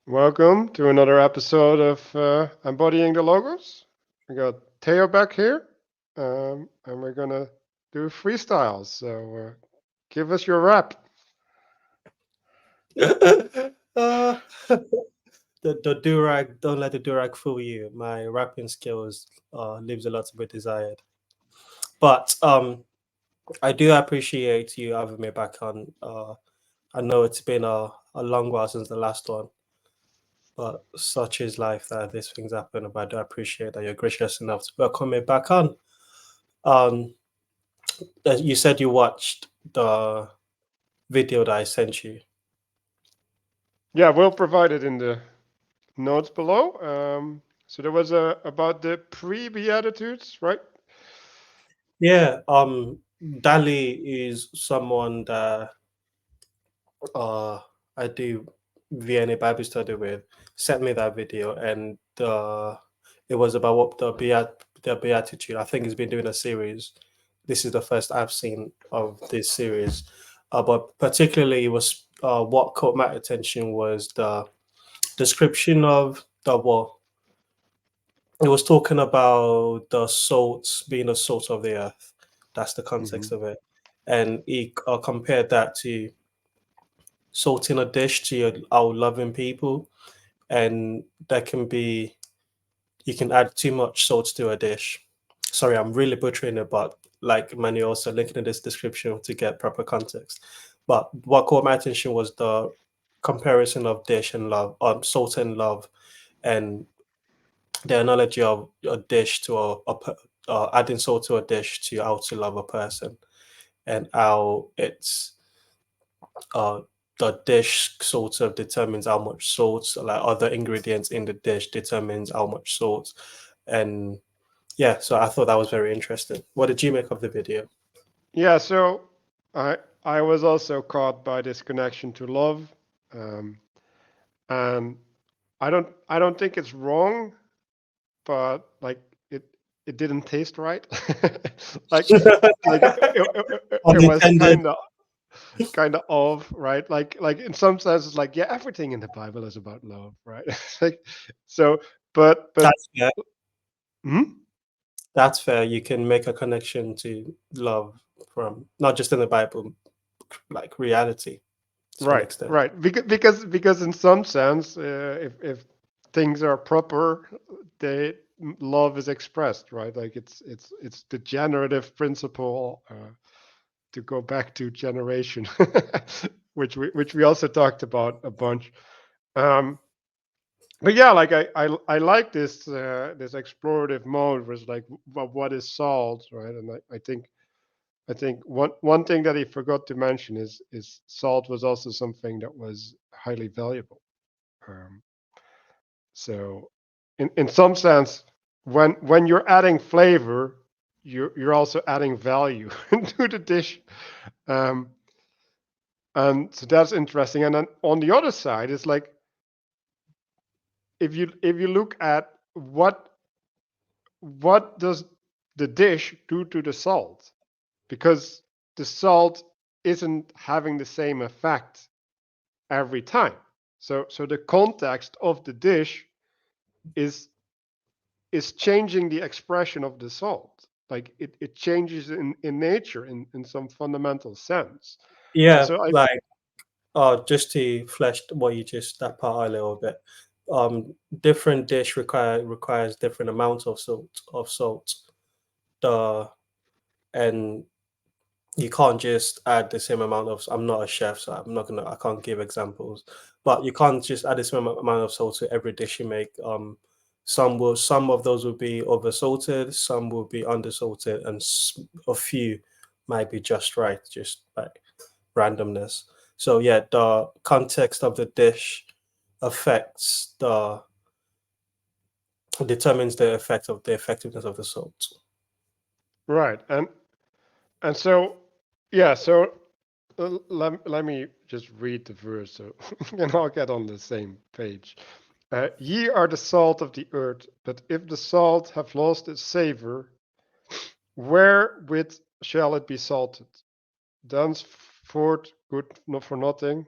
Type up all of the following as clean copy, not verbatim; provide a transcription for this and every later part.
Welcome to another episode of Embodying the Logos. We got Theo back here, and we're gonna do freestyles. So give us your rap. uh, the durag, don't let the durag fool you. My rapping skills leaves a lot to be desired. But I do appreciate you having me back on. I know it's been a long while since the last one, but such is life that these things happen. But I do appreciate that you're gracious enough to welcome me back on. Um, you said you watched the video that I sent you. Yeah, we'll provide it in the notes below. So there was about the pre-beatitudes, right? Yeah, Dali is someone that uh I do VNA Bible study with, sent me that video, and it was about what the beatitude. I think he's been doing a series. This is the first I've seen of this series, but particularly it was what caught my attention was the description of the well. It was talking about the salt being the salt of the earth. That's the Mm-hmm. context of it, and he compared that to salting a dish to our loving people, and that can be you can add too much salt to a dish. Sorry, I'm really butchering it, but like Manu also linking in this description to get proper context. But what caught my attention was the comparison of dish and love, salt and love, and the analogy of a dish to adding salt to a dish to how to love a person, and how it's uh the dish sort of determines how much salt, like other ingredients in the dish determines how much salt. And yeah, so I thought that was very interesting. What did you make of the video? Yeah. So I was also caught by this connection to love, um, and I don't think it's wrong, but like it it didn't taste right. like it was Unintended. kind of off, right? Like in some senses, like yeah, everything in the Bible is about love, right? like so, but That's fair. hmm? That's fair. You can make a connection to love from not just in the Bible, like reality to some Right, extent. right. Because in some sense, if things are proper, they love is expressed, right? Like it's the generative principle. To go back to generation, which we also talked about a bunch. Um, but yeah, like I like this explorative mode, where it's like what is salt, right? And I think one thing that he forgot to mention is salt was also something that was highly valuable. Um, so in some sense, when you're adding flavor, you're also adding value to the dish. Um, and so that's interesting. And then on the other side, it's like if you look at what does the dish do to the salt, because the salt isn't having the same effect every time. So the context of the dish is is changing the expression of the salt. Like it changes in nature in some fundamental sense. And Yeah, so I like just to flesh what you just that part out a little bit. Different dish requires different amounts of salt. The and you can't just add the same amount of. I'm not a chef, so I can't give examples, but you can't just add the same amount of salt to every dish you make. Some of those will be over salted, some will be under salted, and a few might be just right, just like randomness. So yeah, the context of the dish affects the determines the effect of the effectiveness of the salt. right and so yeah so let me just read the verse so and I'll get on the same page. Ye are the salt of the earth, but if the salt have lost its savor, wherewith shall it be salted? Thenceforth good for nothing.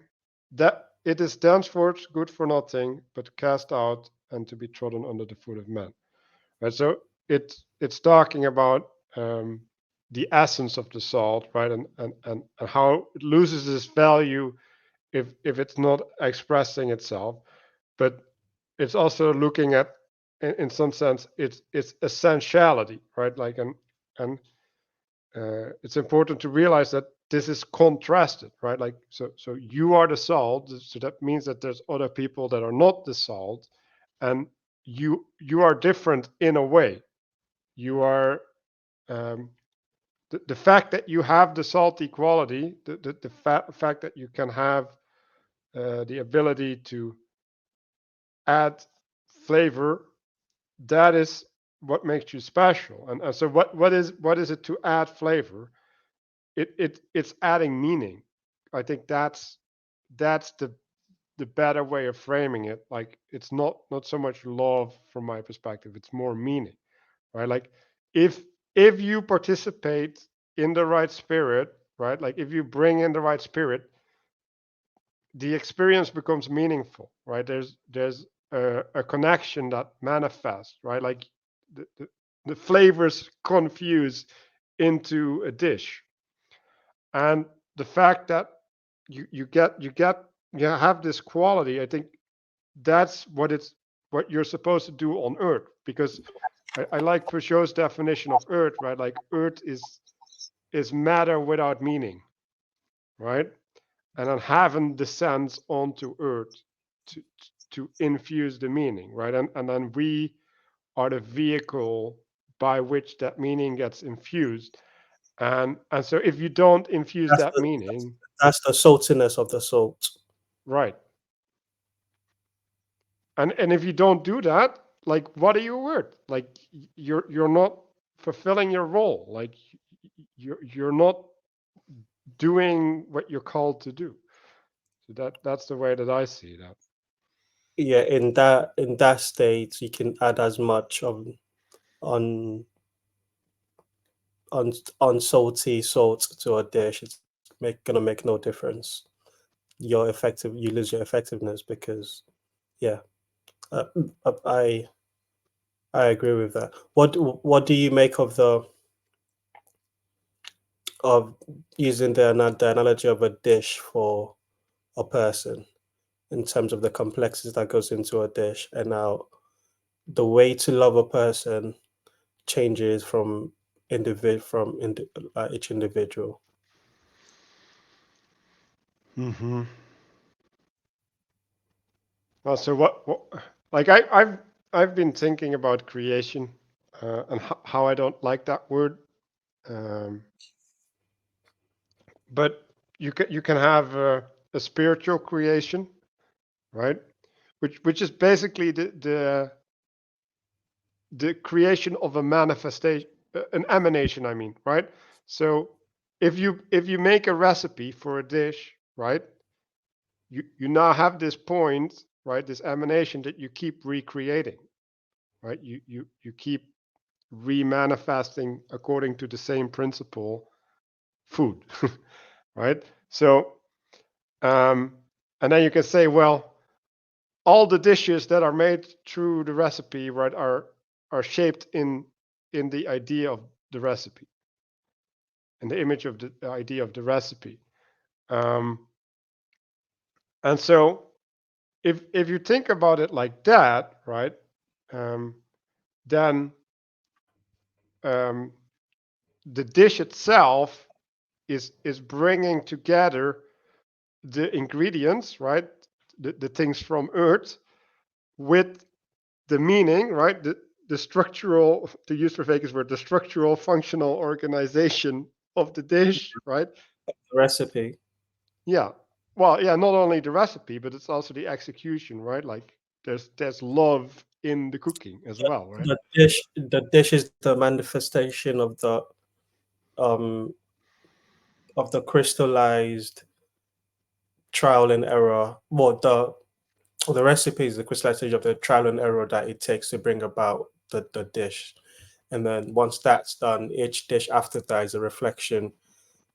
That it is thenceforth good for nothing, but cast out and to be trodden under the foot of men. Right. So it's talking about the essence of the salt, right, and how it loses its value if it's not expressing itself. But it's also looking at, in some sense, its essentiality, right? Like and it's important to realize that this is contrasted, right? Like so you are the salt, so that means that there's other people that are not the salt, and you are different in a way. You are um, the fact that you have the salty quality, the fact that you can have the ability to add flavor, that is what makes you special. And so what is it to add flavor? It's adding meaning. I think that's the better way of framing it. Like it's not so much love from my perspective, it's more meaning, right? Like if if you participate in the right spirit, right? Like if you bring in the right spirit, the experience becomes meaningful, right? There's a connection that manifests, right? Like the flavors confuse into a dish, and the fact that you have this quality, I think that's what you're supposed to do on Earth. Because I like Peugeot's definition of Earth, right? Like Earth is matter without meaning, right? And then heaven descends onto Earth to to infuse the meaning, right? And then we are the vehicle by which that meaning gets infused. And so if you don't infuse That's that the meaning, that's the saltiness of the salt. right? And if you don't do that, like what are you worth? Like you're not fulfilling your role. Like you're not doing what you're called to do. So that's the way that I see that. Yeah, in that state, you can add as much of on unsalty salt to a dish. It's gonna make no difference. You lose your effectiveness because yeah, uh, I I agree with that. What do you make of of using the analogy of a dish for a person in terms of the complexity that goes into a dish, and now the way to love a person changes from each individual. Mm-hmm. Well, so what like I've been thinking about creation, and how I don't like that word. Um, but you can have a spiritual creation, right? Which is basically the creation of a manifestation, an emanation. I mean, right? So if you make a recipe for a dish, right? You now have this point, right? This emanation that you keep recreating, right? You keep remanifesting according to the same principle, food, right? So um, and then you can say, well, all the dishes that are made through the recipe, right, are shaped in the idea of the recipe, in the image of the idea of the recipe. Um, and so if you think about it like that, right, um, then um, the dish itself is bringing together the ingredients, right, the things from Earth with the meaning, right, the structural, to use Rebecca's word, the structural functional organization of the dish, right? The recipe. Yeah. Well, yeah, not only the recipe, but it's also the execution, right? Like there's love in the cooking as well, right? The dish is the manifestation um of the crystallized trial and error. Well, the recipe is the crystallization of the trial and error that it takes to bring about the dish. And then once that's done, each dish after that is a reflection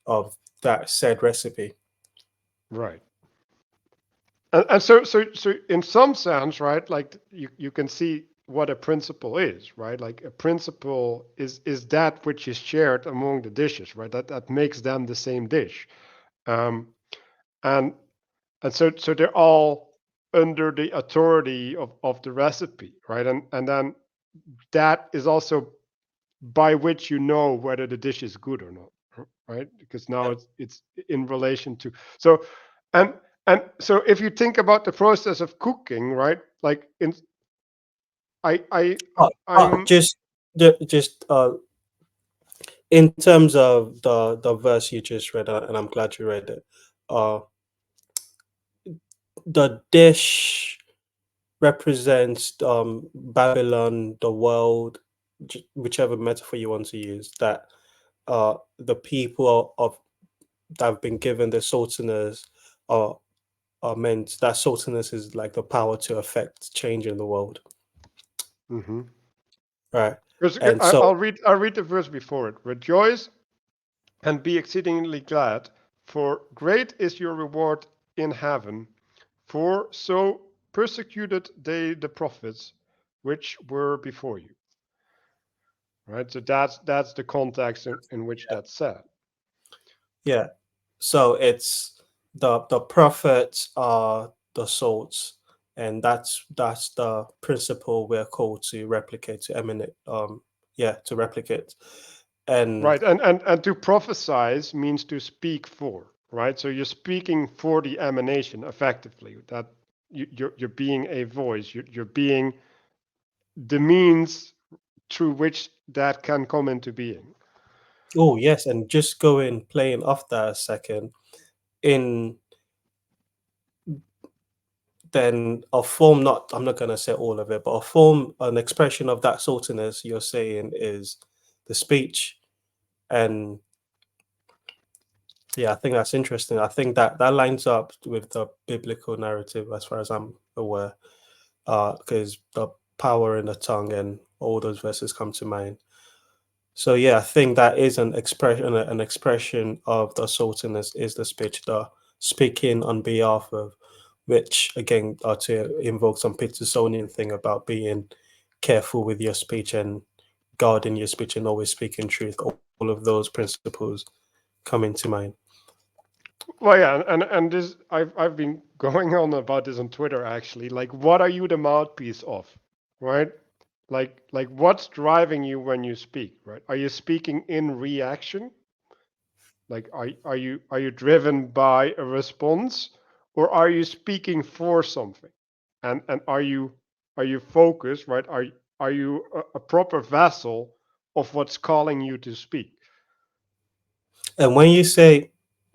of that said recipe. Right. And so in some sense, right, like you can see what a principle is, right? Like a principle is that which is shared among the dishes, right? That makes them the same dish. Um, and so they're all under the authority of the recipe, right? And then that is also by which you know whether the dish is good or not, right? Because now Yeah. it's in relation to so and and so if you think about the process of cooking, right? Like in I I'm Just in terms of the verse you just read, and I'm glad you read it. Uh, the dish represents Babylon, the world, whichever metaphor you want to use. That the people of that have been given the sultanas are meant. That sultanas is like the power to affect change in the world, mhm. right? Because And so, I'll read the verse before it. Rejoice and be exceedingly glad, for great is your reward in heaven. For so persecuted they the prophets which were before you. Right. So that's the context in which that's said. yeah, so it's the prophets are the salts, and that's the principle we're called to replicate, to emanate, yeah, to replicate. And Right. And to prophesize means to speak for. Right. So you're speaking for the emanation effectively. That you're being a voice. You're being the means through which that can come into being. oh yes, and just going playing off that a second, in then a form, not, I'm not gonna say all of it, but a form, an expression of that saltiness you're saying is the speech. And yeah, I think that's interesting. I think that that lines up with the biblical narrative as far as I'm aware, because the power in the tongue and all those verses come to mind. So yeah, I think that is an expression of the saltiness is the speech, the speaking on behalf of, which again are to invoke some Petersonian thing about being careful with your speech and guarding your speech and always speaking truth. All of those principles come into mind. Well, yeah, and this I've been going on about this on Twitter actually. Like, what are you the mouthpiece of, right? Like what's driving you when you speak, right? Are you speaking in reaction? Like, are you driven by a response, or are you speaking for something? And are you focused, right? Are you a proper vessel of what's calling you to speak? And when you say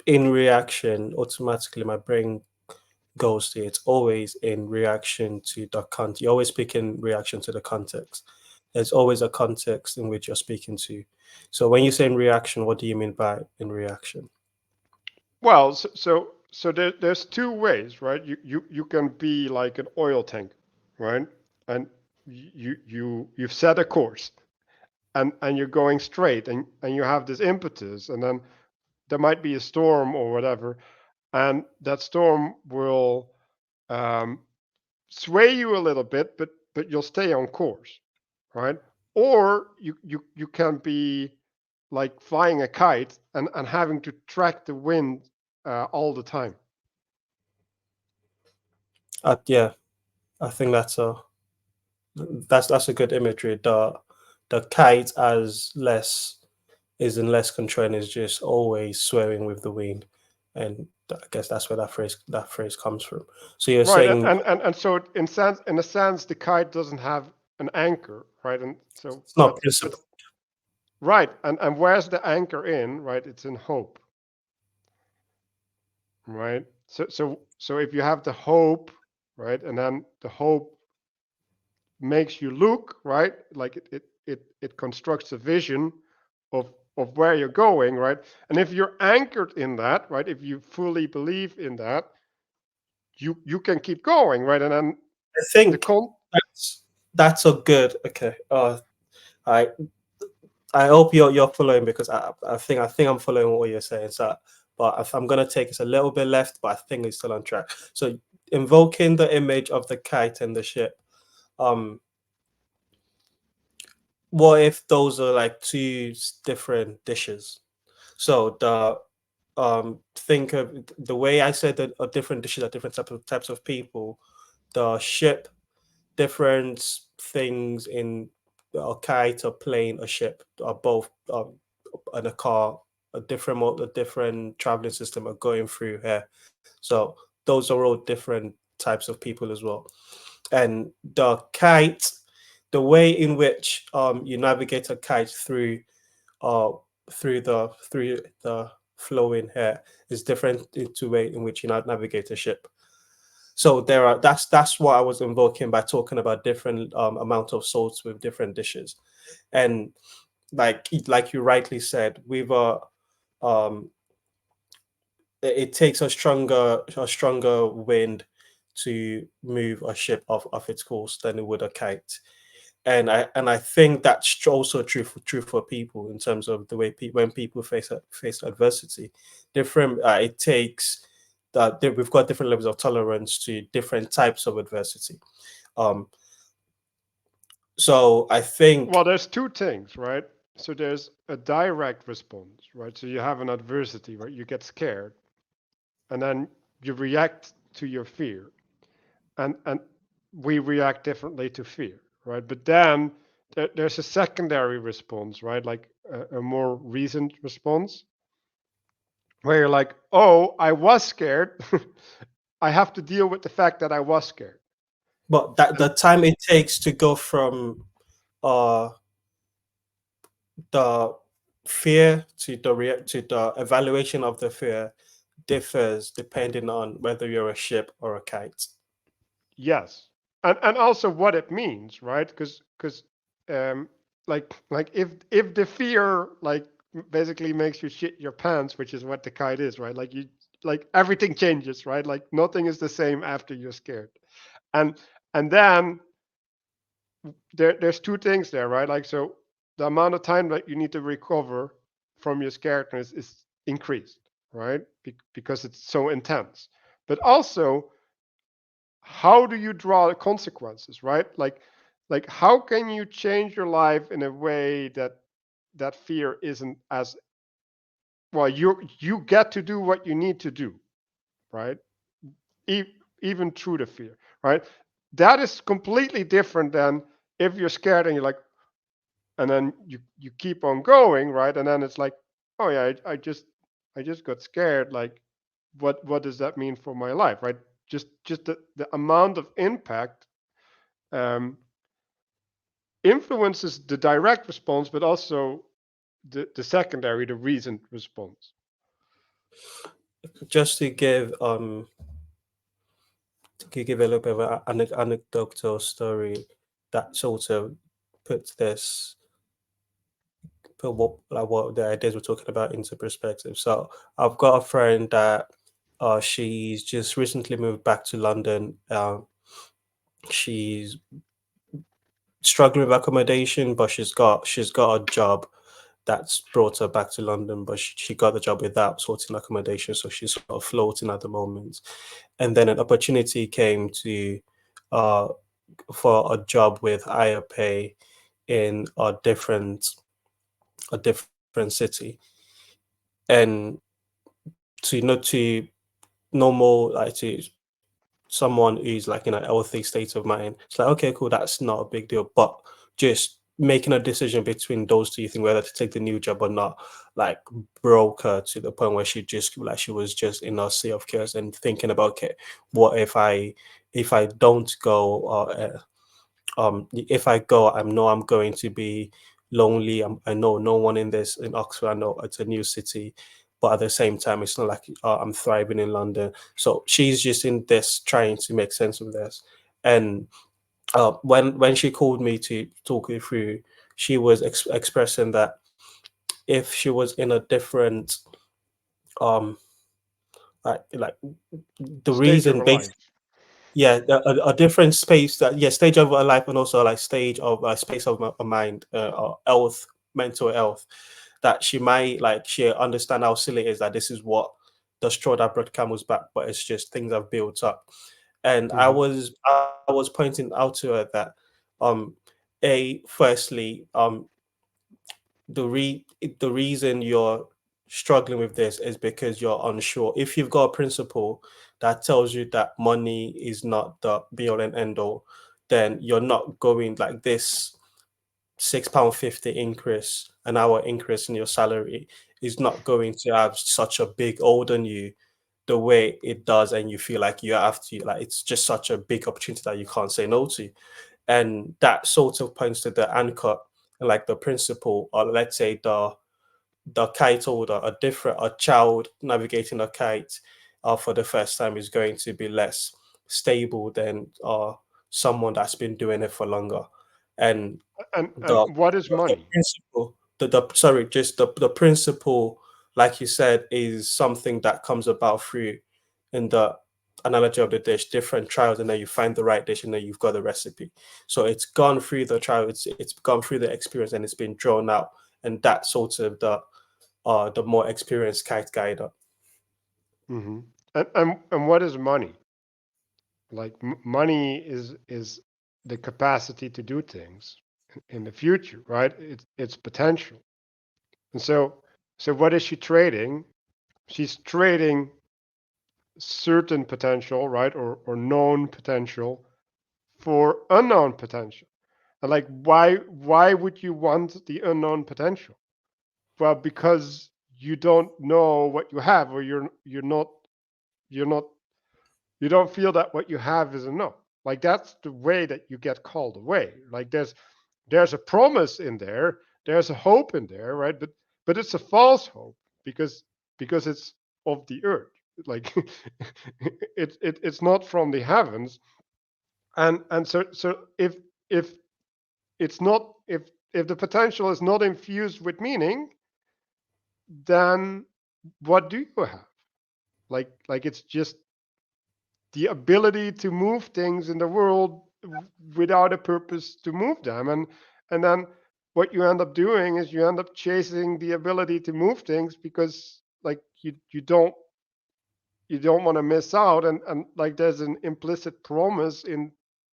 in reaction, automatically my brain goes to it's always in reaction to the context. You always speak in reaction to the context. There's always a context in which you're speaking to. So when you say in reaction, what do you mean by in reaction? Well, so there's two ways, right? You can be like an oil tank, right? And you've set a course, and you're going straight, and you have this impetus, and then there might be a storm or whatever, and that storm will um, sway you a little bit, but you'll stay on course, right? Or you can be like flying a kite and having to track the wind all the time. Yeah, I think that's a good imagery. The kite as less is in less control and is just always swearing with the wind, and I guess that's where that phrase comes from. So you're Right, saying and so in a sense, the kite doesn't have an anchor, right? And so it's not that's principle. right. And where's the anchor in? Right, it's in hope, right? So if you have the hope, right, and then the hope makes you look right, like it constructs a vision of where you're going, right? And if you're anchored in that, right, if you fully believe in that, you can keep going, right? And then I the think con that's a good. Okay. I I hope you're following because I think I'm following what you're saying. So, but if I'm gonna take it's a little bit left, but I think it's still on track. So invoking the image of the kite and the ship. Um, what if those are like two different dishes? So the think of the way I said that different dishes are different types of people. The ship, different things in a kite, a plane, a ship are both and a car, a different traveling system are going through here. So those are all different types of people as well. And the kite, the way in which you navigate a kite uh through the flowing hair is different to way in which you navigate a ship. So there are that's what I was invoking by talking about different amount of salts with different dishes. And like you rightly said, with um it takes a stronger wind to move a ship off its course than it would a kite. And I think that's also true for people in terms of the way when people face adversity. Different it takes that we've got different levels of tolerance to different types of adversity. Um, so I think Well, there's two things, right? So there's a direct response, right? So you have an adversity, right? You get scared, and then you react to your fear, and we react differently to fear, right? But then there's a secondary response, right? Like a more recent response where you're like, oh, I was scared. I have to deal with the fact that I was scared. but that And the time it takes to go from uh the fear to the evaluation of the fear differs depending on whether you're a ship or a kite. yes, and also what it means, right? Because um, like if the fear like basically makes you shit your pants, which is what the kite is, right? Like you like everything changes, right? Like nothing is the same after you're scared, and and then there's two things there, right? Like so the amount of time that you need to recover from your scaredness is increased, right? Because it's so intense, but also how do you draw the consequences, right? Like how can you change your life in a way that that fear isn't as well? You get to do what you need to do, right? Even through the fear, right? That is completely different than if you're scared and you're like, and then you keep on going, right? And then it's like, oh yeah, I just got scared. Like, what does that mean for my life, right? Just the amount of impact um, influences the direct response, but also the secondary, the reasoned response. Just to give a little bit of an anecdotal story that sort of puts this put what the ideas we're talking about into perspective. So I've got a friend that she's just recently moved back to London. She's struggling with accommodation, but she's got a job that's brought her back to London, but she got the job without sorting accommodation, so she's sort of floating at the moment. And then an opportunity came to uh, for a job with higher pay in a different city, and to normal like to someone who's like in a healthy state of mind, it's like okay, cool, that's not a big deal. But just making a decision between those two, you think whether to take the new job or not, like broke her to the point where she was just in a sea of chaos and thinking about okay, what if I don't go or if I go, I know I'm going to be lonely. I know no one in Oxford. I know it's a new city, but at the same time, it's not like I'm thriving in London. So she's just in this trying to make sense of this. And when she called me to talk it through, she was expressing that if she was in a different um like the Stage of reason a based. life. Yeah, a different space that yeah stage of a life and also like stage of space of a mind or health, mental health, that she might like she understand how silly it is that this is what the straw that brought camel's back, but it's just things have built up. And I Hmm. was pointing out to her that um firstly, the reason you're struggling with this is because you're unsure. If you've got a principle that tells you that money is not the be all and end all, then you're not going like this. £6.50 increase, an hour increase in your salary is not going to have such a big hold on you the way it does, and you feel like you have to, like, it's just such a big opportunity that you can't say no to. And that sort of points to the anchor, like the principle, or let's say the kite holder. A child navigating a kite for the first time is going to be less stable than someone that's been doing it for longer. And And the what is the money? principle, the sorry, just the principle, like you said, is something that comes about through, in the analogy of the dish, different trials, and then you find the right dish, and then you've got the recipe. So it's gone through the trial, it's gone through the experience, and it's been drawn out, and that's sort of the more experienced kite guider. Hmm. And what is money? Like money is the capacity to do things in the future, right? It's potential. And so what is she trading? She's trading certain potential, right, or known potential for unknown potential. And like, why would you want the unknown potential? Well, because you don't know what you have, or you're not you don't feel that what you have is enough. Like that's the way that you get called away. Like there's a promise in there, there's a hope in there, right? But it's a false hope because it's of the earth. Like it's not from the heavens. And so if it's not if the potential is not infused with meaning, then what do you have? Like it's just the ability to move things in the world without a purpose to move them. And then what you end up doing is you end up chasing the ability to move things because like you don't want to miss out, and like there's an implicit promise in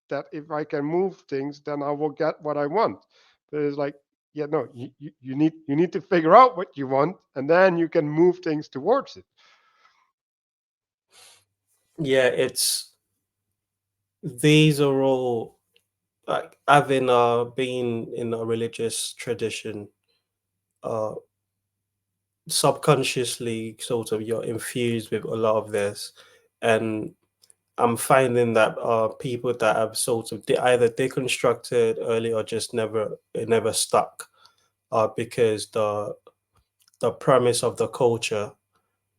that if I can move things, then I will get what I want. But it's like, yeah, no, you need to figure out what you want, and then you can move things towards it. Yeah, it's these are all, like, having been in a religious tradition, uh subconsciously sort of you're infused with a lot of this. And I'm finding that people that have sort of either deconstructed early or just never stuck, because the premise of the culture,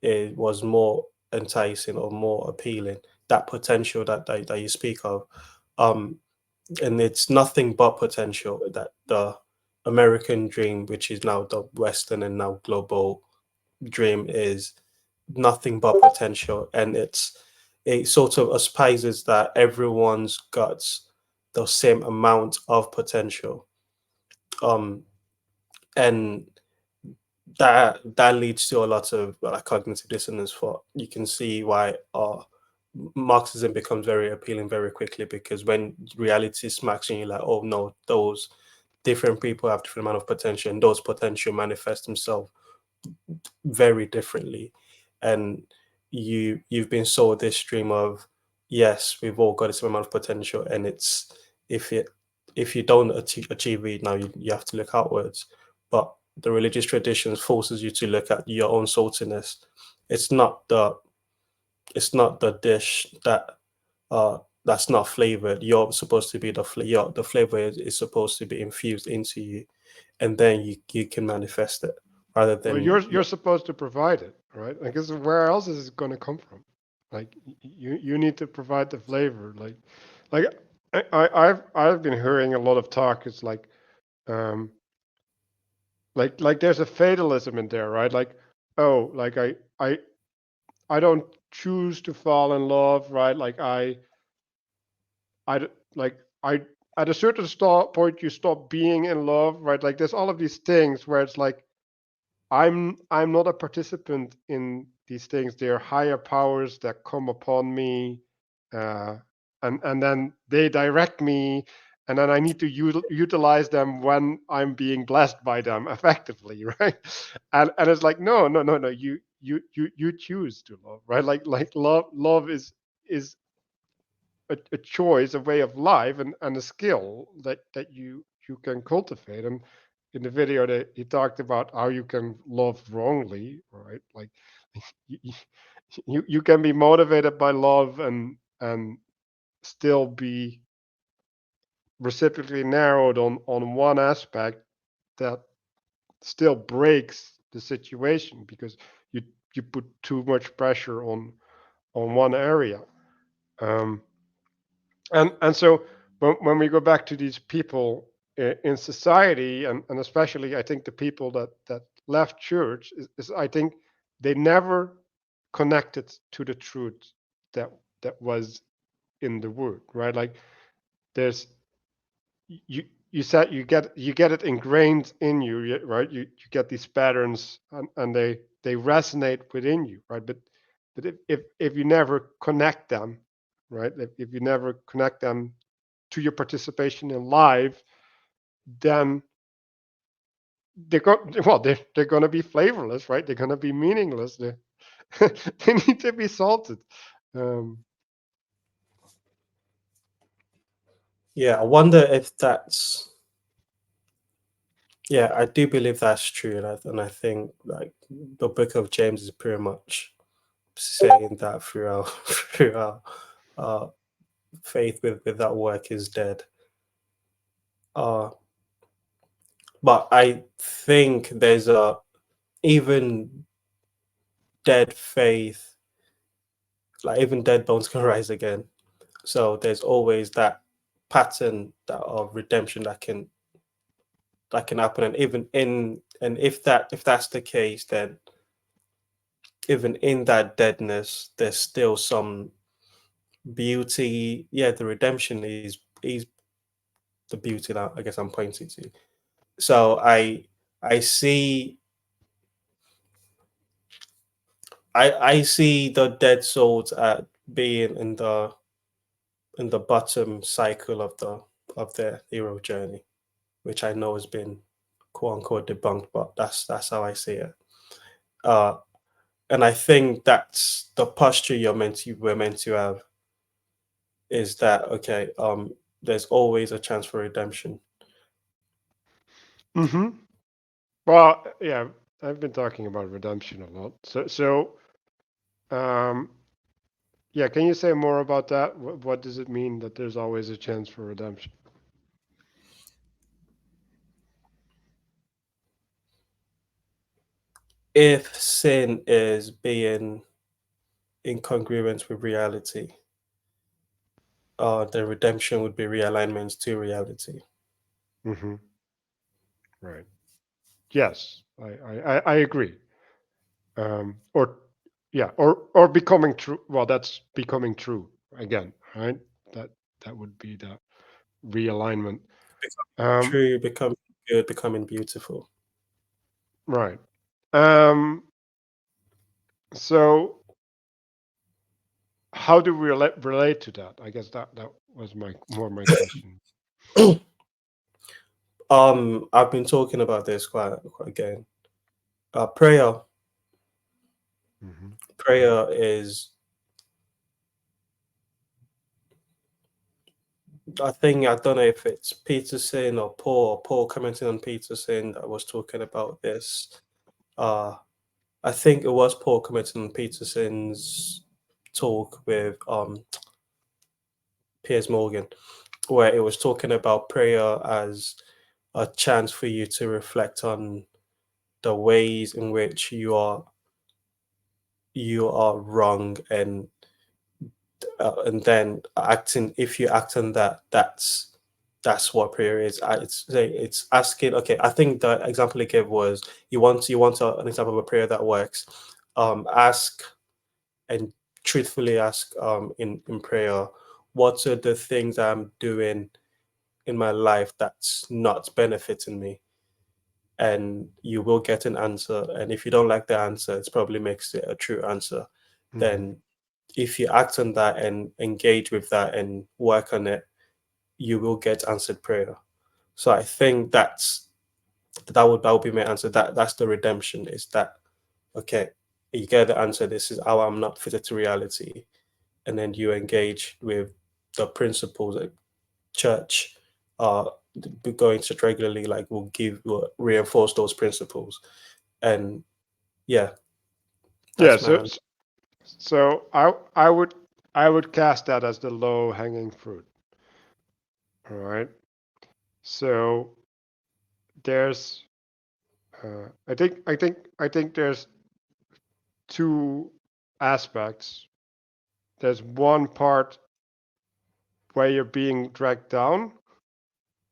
it was more enticing or more appealing, that potential that you speak of. um and it's nothing but potential, that the American dream, which is now the Western and now global dream, is nothing but potential. And it sort of aspires that everyone's got the same amount of potential. um and that leads to a lot of cognitive dissonance. For You can see why Marxism becomes very appealing very quickly, because when reality smacks you, you're like, oh no, those different people have different amount of potential, and those potential manifest themselves very differently. And you've been sold this dream of, yes, we've all got the same amount of potential, and it's, if it if you don't achieve it now, you have to look outwards. But the religious traditions forces you to look at your own saltiness. It's not the dish that's not flavored. You're supposed to be the flavor is supposed to be infused into you, and then you can manifest it, rather Well, than you're supposed to provide it, right? Like, 'cause where else is it going to come from? Like, you need to provide the flavor. Like I've been hearing a lot of talk. It's um, like there's a fatalism in there, right? Like, oh, like I don't choose to fall in love, right? Like like I at a certain point you stop being in love, right? Like there's all of these things where it's like I'm not a participant in these things. They are higher powers that come upon me, uh, and then they direct me, and then I need to utilize them when I'm being blessed by them effectively, right? And it's like, no, no, no, no, you choose to love, right? Like love is a choice, a way of life, and a skill that you can cultivate. And in the video that he talked about how you can love wrongly, right? Like you, you can be motivated by love and still be reciprocally narrowed on one aspect that still breaks the situation because you put too much pressure on one area. um, and so when we go back to these people in society, and especially I think the people that left church is I think they never connected to the truth that that was in the word, right? Like there's you said you get it ingrained in you, right? You get these patterns, and they resonate within you, right? But if you never connect them, right? If you never connect them to your participation in life, then they're going to be flavorless, right? They're going to be meaningless. They need to be salted. Um, Yeah, I wonder if that's, yeah, I do believe that's true, and I think like the book of James is pretty much saying that throughout throughout uh faith without work is dead. Uh but I think there's a even dead faith, like even dead bones can rise again. So there's always that pattern that of redemption that can happen, and even in and if that's the case, then even in that deadness, there's still some beauty. Yeah, the redemption is the beauty that I guess I'm pointing to. So I see I see the dead souls at being in the bottom cycle of their hero journey, which I know has been quote unquote debunked, but that's how I see it. Uh, and I think that's the posture we're meant to have, is that okay, there's always a chance for redemption. hmm Well, yeah, I've been talking about redemption a lot. Um, yeah, can you say more about that? What does it mean that there's always a chance for redemption? If sin is being incongruent with reality, the redemption would be realignment to reality. hmm Right. Yes, I agree. Or yeah, or becoming true. Well, that's becoming true again, right? That that would be the realignment. Um, True, becoming good, becoming beautiful. right. Um, so how do we relate to that? I guess that was my question. I've been talking about this quite again. Prayer. hmm Prayer is, I think, I don't know if it's Peterson or Paul commenting on Peterson that was talking about this. Uh, I think it was Paul commenting on Peterson's talk with Piers Morgan, where it was talking about prayer as a chance for you to reflect on the ways in which you are wrong, and then acting, if you act on that, that's what prayer is. It's asking, okay, I think the example he gave was, an example of a prayer that works. Ask, and truthfully ask, in prayer, what are the things I'm doing in my life that's not benefiting me? And you will get an answer, and if you don't like the answer, it probably makes it a true answer. hmm Then if you act on that and engage with that and work on it, you will get answered prayer. So I think that would be my answer. That's the redemption. Is that okay? You get the answer. This is how I'm not fitted to reality, and then you engage with the principles that church, uh, going to church regularly, like will reinforce those principles, and yeah, Yeah. that's my answer. So I would cast that as the low hanging fruit. All right. So there's I think there's two aspects. There's one part where you're being dragged down,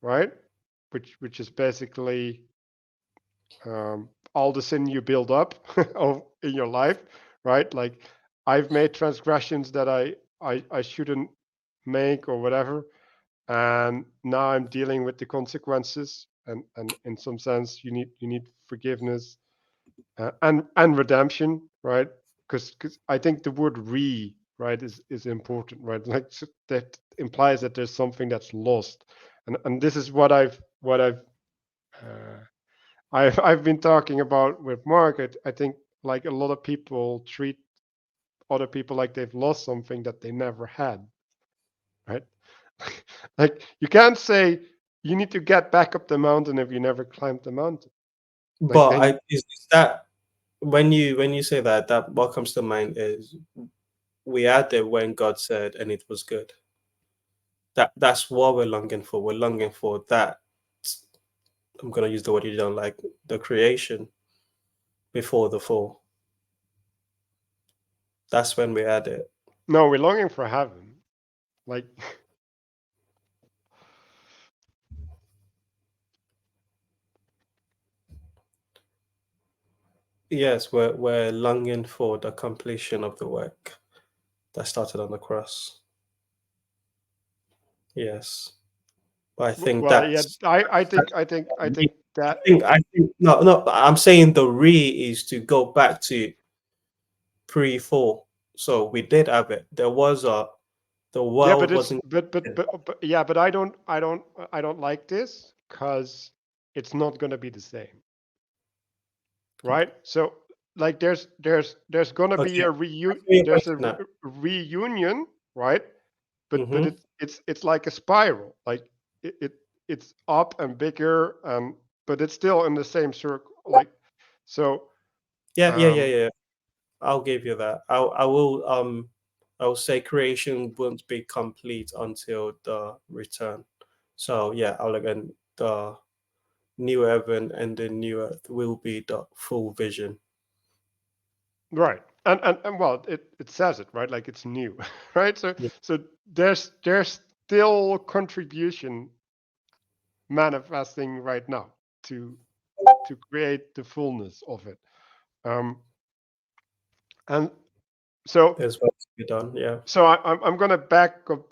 right? Which is basically all the sin you build up in your life, right? Like I've made transgressions that I shouldn't make or whatever, and now I'm dealing with the consequences. And in some sense, you need forgiveness and redemption, right? Because I think the word right is important, right? Like that implies that there's something that's lost, and this is what uh, I've been talking about with Mark. I think like a lot of people treat other people like they've lost something that they never had, right? Like you can't say you need to get back up the mountain if you never climbed the mountain. Like But then is that when you say that, that what comes to mind is we had it when God said, and it was good. That's what we're longing for. We're longing for that. I'm gonna use the word you don't like, the creation before the fall. That's when we had it. no, we're longing for heaven. Like Yes, we're longing for the completion of the work that started on the cross. Yes, but I think well, yeah, that's I that's think I think I re- think that I think no, I'm saying the is to go back to pre-fall. So we did have it. There was a the yeah, world but it's wasn't. but yeah, but I don't like this because it's not gonna be the same, right? So like there's gonna be Okay, a that's where you're going there's a to now. reunion, right? But Mm-hmm. it's like a spiral, like it it's up and bigger, but it's still in the same circle, like so. Yeah, yeah, yeah, um yeah. I'll give you that. I will say creation won't be complete until the return. So yeah, I'll again the new heaven and the new earth will be the full vision. right, and well, it says it, right? Like it's new. Right? So Yeah. so there's still contribution manifesting right now to create the fullness of it. um and so There's work to be done. Yeah. I'm gonna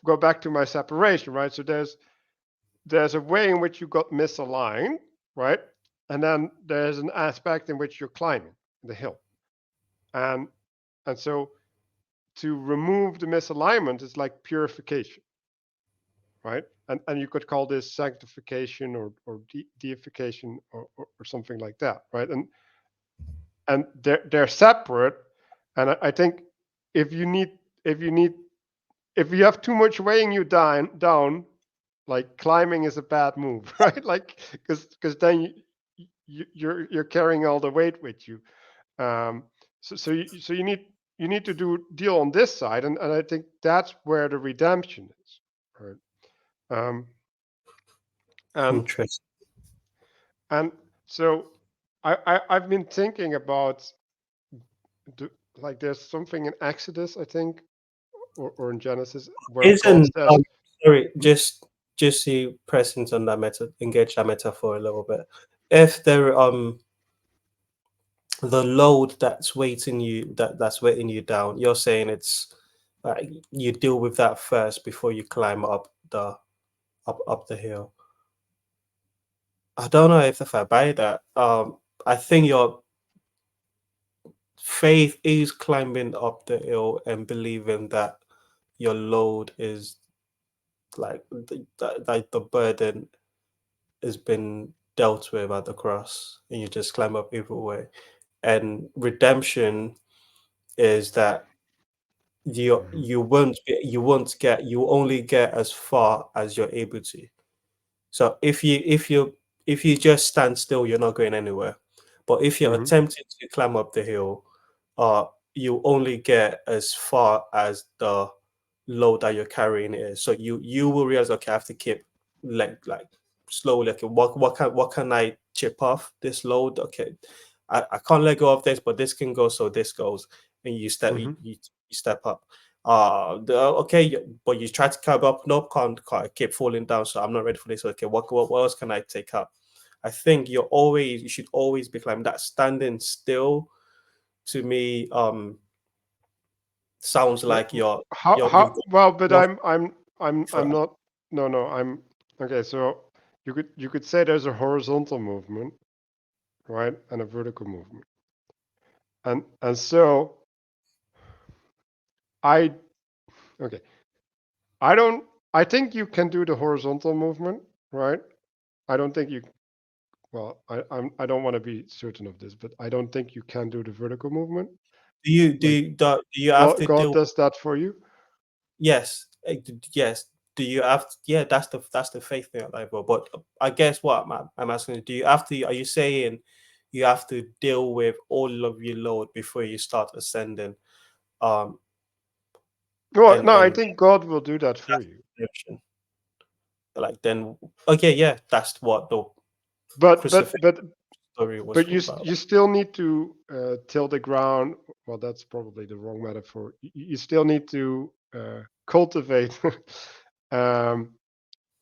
go back to my separation, right? So there's a way in which you got misaligned, right? And then there's an aspect in which you're climbing the hill. And so to remove the misalignment is like purification, right? And you could call this sanctification or deification or something like that, right? And they're separate. And I think if you need if you need if you have too much weighing you down, like climbing is a bad move, right? Like because then you're carrying all the weight with you. Um, so you need to deal on this side, and I think that's where the redemption is, right? Um, and Interesting. and so I've been thinking about the, like there's something in Exodus, I think, or in Genesis where God Isn't says, sorry, just see presence on that meta engage that metaphor a little bit. If there the load that's weighting you down, you're saying it's you deal with that first before you climb up the hill. I don't know if I buy that. I think you're faith is climbing up the hill and believing that your load is like like the burden has been dealt with at the cross, and you just climb up either way. And redemption is that Mhm. you only get as far as you're able to. So if you just stand still, you're not going anywhere. But if you're Mhm. attempting to climb up the hill, uh, you only get as far as the load that you're carrying is. So you will realize, okay, I have to keep like slowly. Okay, what can I chip off this load? Okay, I can't let go of this, but this can go, so this goes, and you step you, Mhm. you, you step up. Okay, but you try to climb up, nope, can't, I keep falling down, so I'm not ready for this. Okay, what else can I take up? I think you should always be climbing. That standing still, to me, sounds Yeah. like you've How? got Well, but enough I'm for. not. No, no. I'm okay. So you could say there's a horizontal movement, right, and a vertical movement, and so I okay. I don't. I think you can do the horizontal movement, right? I don't think you. Well, I don't want to be certain of this, but I don't think you can do the vertical movement. Do you Like do you have God, to God deal? does that for you. Yes, yes. Do you have? Yeah, that's the faith thing, like, but I guess what I'm asking is, do you have to? Are you saying you have to deal with all of your load before you start ascending? Um, No, and no, I and think God will do that for that's you. the option. Like then, okay, yeah, that's what the But but crucifixion but story was but for about. you still need to till the ground. Well, that's probably the wrong metaphor. You still need to cultivate um,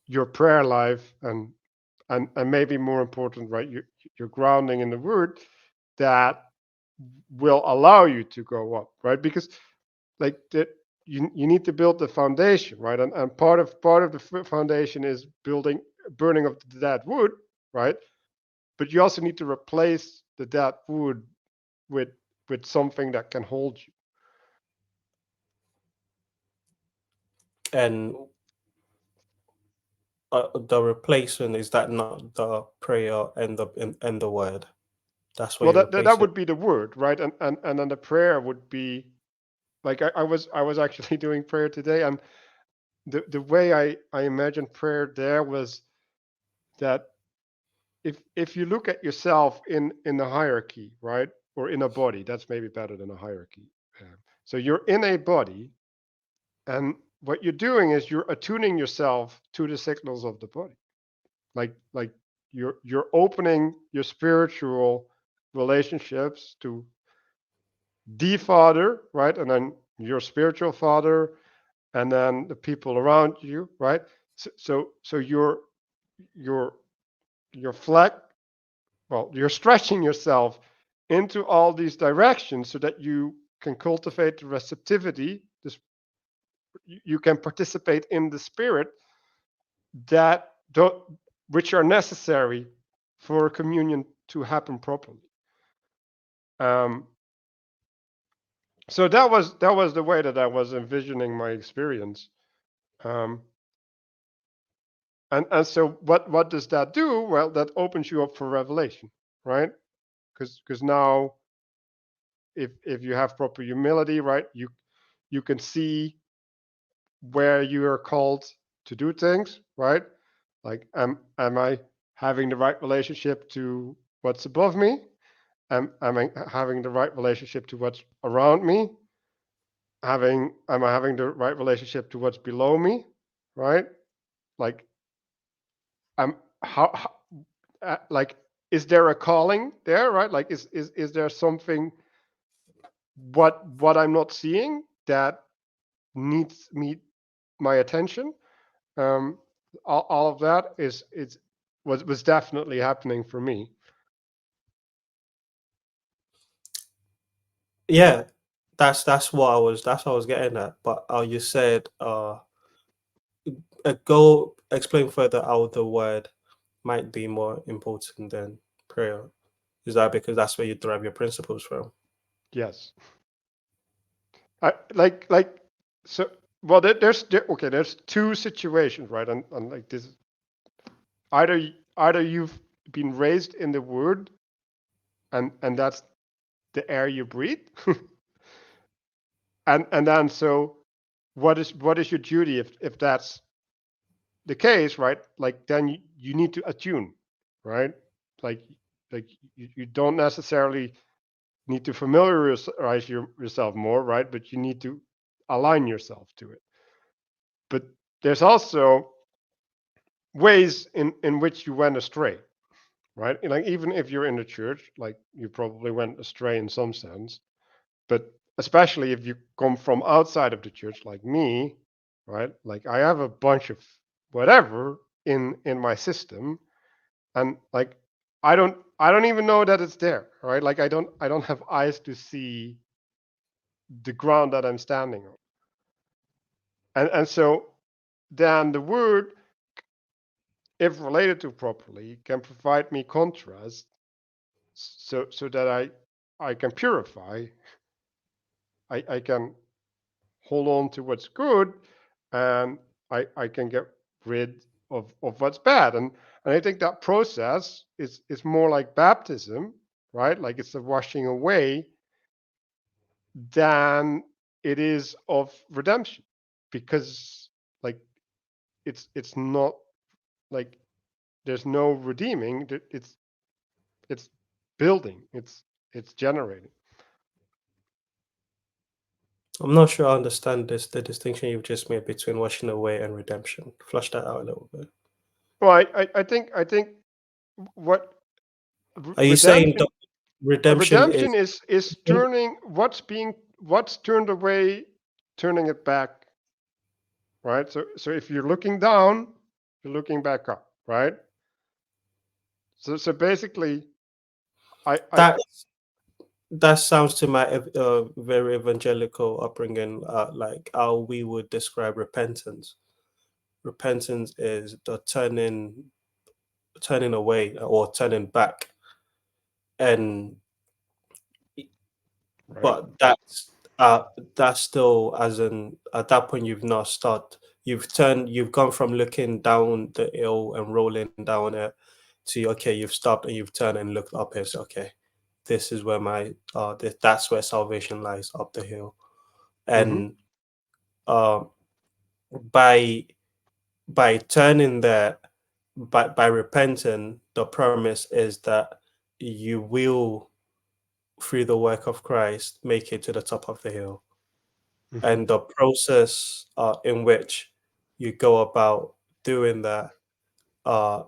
your prayer life and maybe more important, right? Your grounding in the Word that will allow you to go up, right? Because like that you need to build the foundation, right? And part of the foundation is building burning of the dead wood, right? But you also need to replace the dead wood with with something that can hold you. And the replacement, is that not the prayer and the word? That's what Well, you're that replacing. would be the word, right? And then the prayer would be like I was actually doing prayer today, and the way I imagined prayer there was that if you look at yourself in a hierarchy, right, or in a body, that's maybe better than a hierarchy. So you're in a body, and what you're doing is you're attuning yourself to the signals of the body, like you're opening your spiritual relationships to the Father, right, and then your spiritual father, and then the people around you, right. So you're you're flex well, you're stretching yourself into all these directions so that you can cultivate the receptivity. This, you can participate in the spirit that don't, which are necessary for communion to happen properly. Um, so that was the way that I was envisioning my experience. Um, and so what does that do? Well, that opens you up for revelation, right? Because now if you have proper humility, right, you can see where you are called to do things, right? Like, am I having the right relationship to what's above me? Am I having the right relationship to what's around me? Am I having the right relationship to what's below me? Right? Like, am how like is there a calling there? Right? Like, is there something what I'm not seeing that needs me my attention? Um, all of that is was definitely happening for me. Yeah, that's what I was getting at. But you said go explain further how the word might be more important than prayer. Is that because that's where you derive your principles from? Yes. Like so. Well, there's two situations, right? And like this, either you've been raised in the word, and that's the air you breathe, and then so what is your duty if that's the case, right? Like then you need to attune, right? Like like you don't necessarily need to familiarize yourself more, right? But you need to align yourself to it. But there's also ways in which you went astray, right? Like even if you're in the church, like you probably went astray in some sense, but especially if you come from outside of the church, like me, right? Like I have a bunch of whatever in my system, and like I don't even know that it's there, right? Like I don't have eyes to see the ground that I'm standing on, and so then the word, if related to properly, can provide me contrast, so that I can purify, I can hold on to what's good, and I can get rid of what's bad. And I think that process is more like baptism, right? Like it's a washing away than it is of redemption, because like it's not like there's no redeeming. It's building. It's generating. I'm not sure I understand the distinction you've just made between washing away and redemption. Flush that out a little bit. Well, I think what Are you saying redemption that redemption is redemption is turning what's turned away, turning it back, right? So if you're looking down, you're looking back up, right? So basically, I that that sounds to my very evangelical upbringing, like how we would describe repentance. Repentance is the turning away or turning back, and right. but that's still, as in at that point you've not started. You've gone from looking down the hill and rolling down it to, okay, you've stopped and you've turned and looked up and said, okay, this is where that's where salvation lies, up the hill. Mm-hmm. And um by turning there, by repenting, the promise is that you will, through the work of Christ, make it to the top of the hill. Mm-hmm. And the process in which you go about doing that uh,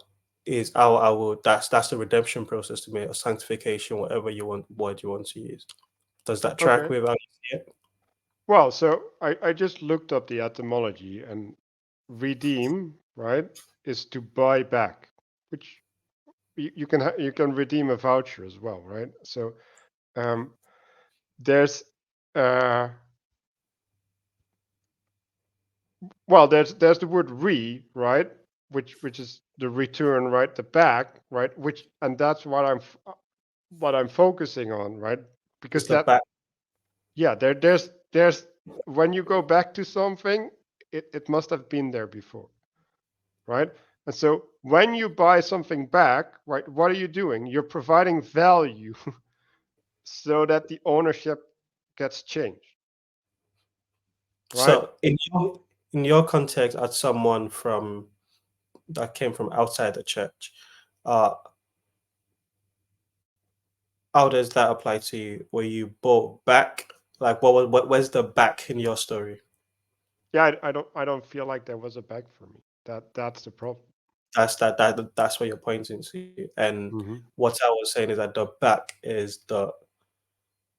is how I would. That's the redemption process to me, or sanctification, whatever you want, word you want to use. Does that track Okay. with how you see it? Well, so I just looked up the etymology, and redeem, right, is to buy back, which you can redeem a voucher as well, right? So um, there's uh, there's the word right, which is the return, right, the back, right, which, and that's what I'm focusing on, right, Is because the back? yeah, there's when you go back to something, it must have been there before, right? And so when you buy something back, right, what are you doing? You're providing value so that the ownership gets changed, right? So in your context, as someone from that came from outside the church, uh, how does that apply to you? Were you bought back? Like, where's the back in your story? Yeah, I don't feel like there was a back for me. That's the problem. That's what you're pointing to. And Hmm. what I was saying is that the back is the,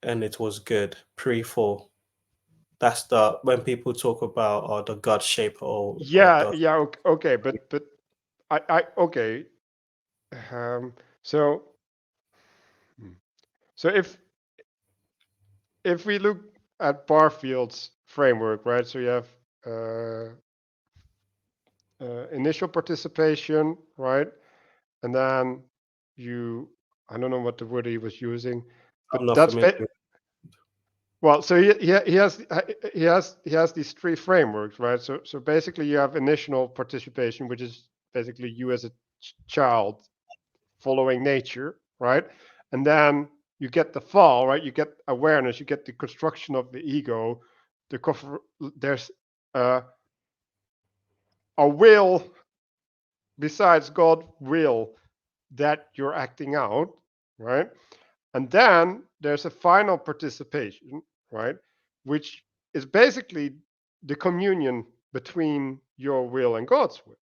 and it was good pre-fall. That's the, when people talk about, or the God shape, or Yeah, the yeah, okay, but I okay. Um, so hmm. so if we look at Barfield's framework, right? So you have uh, initial participation, right? And then you, I don't know what the word he was using, I'm but not familiar with. Well, so he has these three frameworks, right? So basically, you have initial participation, which is basically you as a child following nature, right? And then you get the fall, right? You get awareness, you get the construction of the ego. There's uh, a will besides God will that you're acting out, right? And then there's a final participation, right? Which is basically the communion between your will and God's will.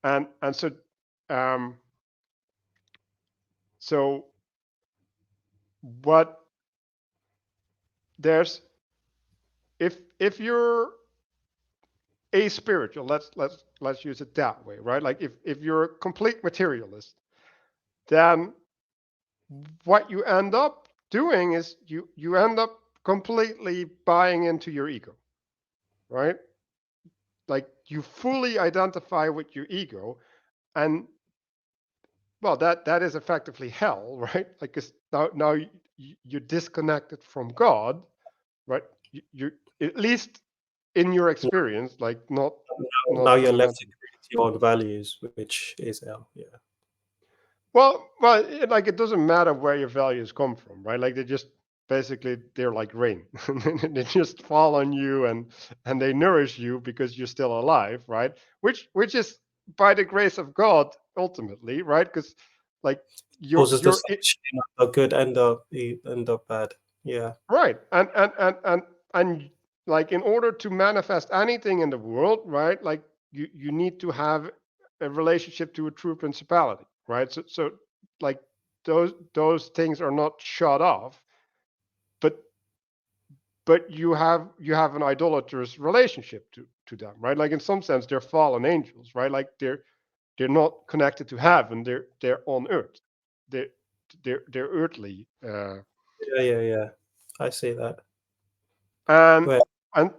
And um, so what there's if you're aspiritual, let's use it that way, right? Like if you're a complete materialist, then what you end up doing is you end up completely buying into your ego, right? Like you fully identify with your ego, and well, that is effectively hell, right? Like 'cause now you're disconnected from God, right? You at least in your experience, like not Now you're left to fundamentally. create your own values, which is L. Yeah. Well, like it doesn't matter where your values come from, right? Like they just basically they're like rain, they just fall on you and they nourish you because you're still alive, right? Which is by the grace of God ultimately, right? Because like Poses the you're section of good end up bad. Yeah. right, and like in order to manifest anything in the world, right? Like you need to have a relationship to a true principality, right? So like those things are not shut off, but you have an idolatrous relationship to them, right? Like in some sense they're fallen angels, right? Like they're not connected to heaven, they're on earth, they're they're earthly, Yeah, yeah, yeah. I see that. and Wait, and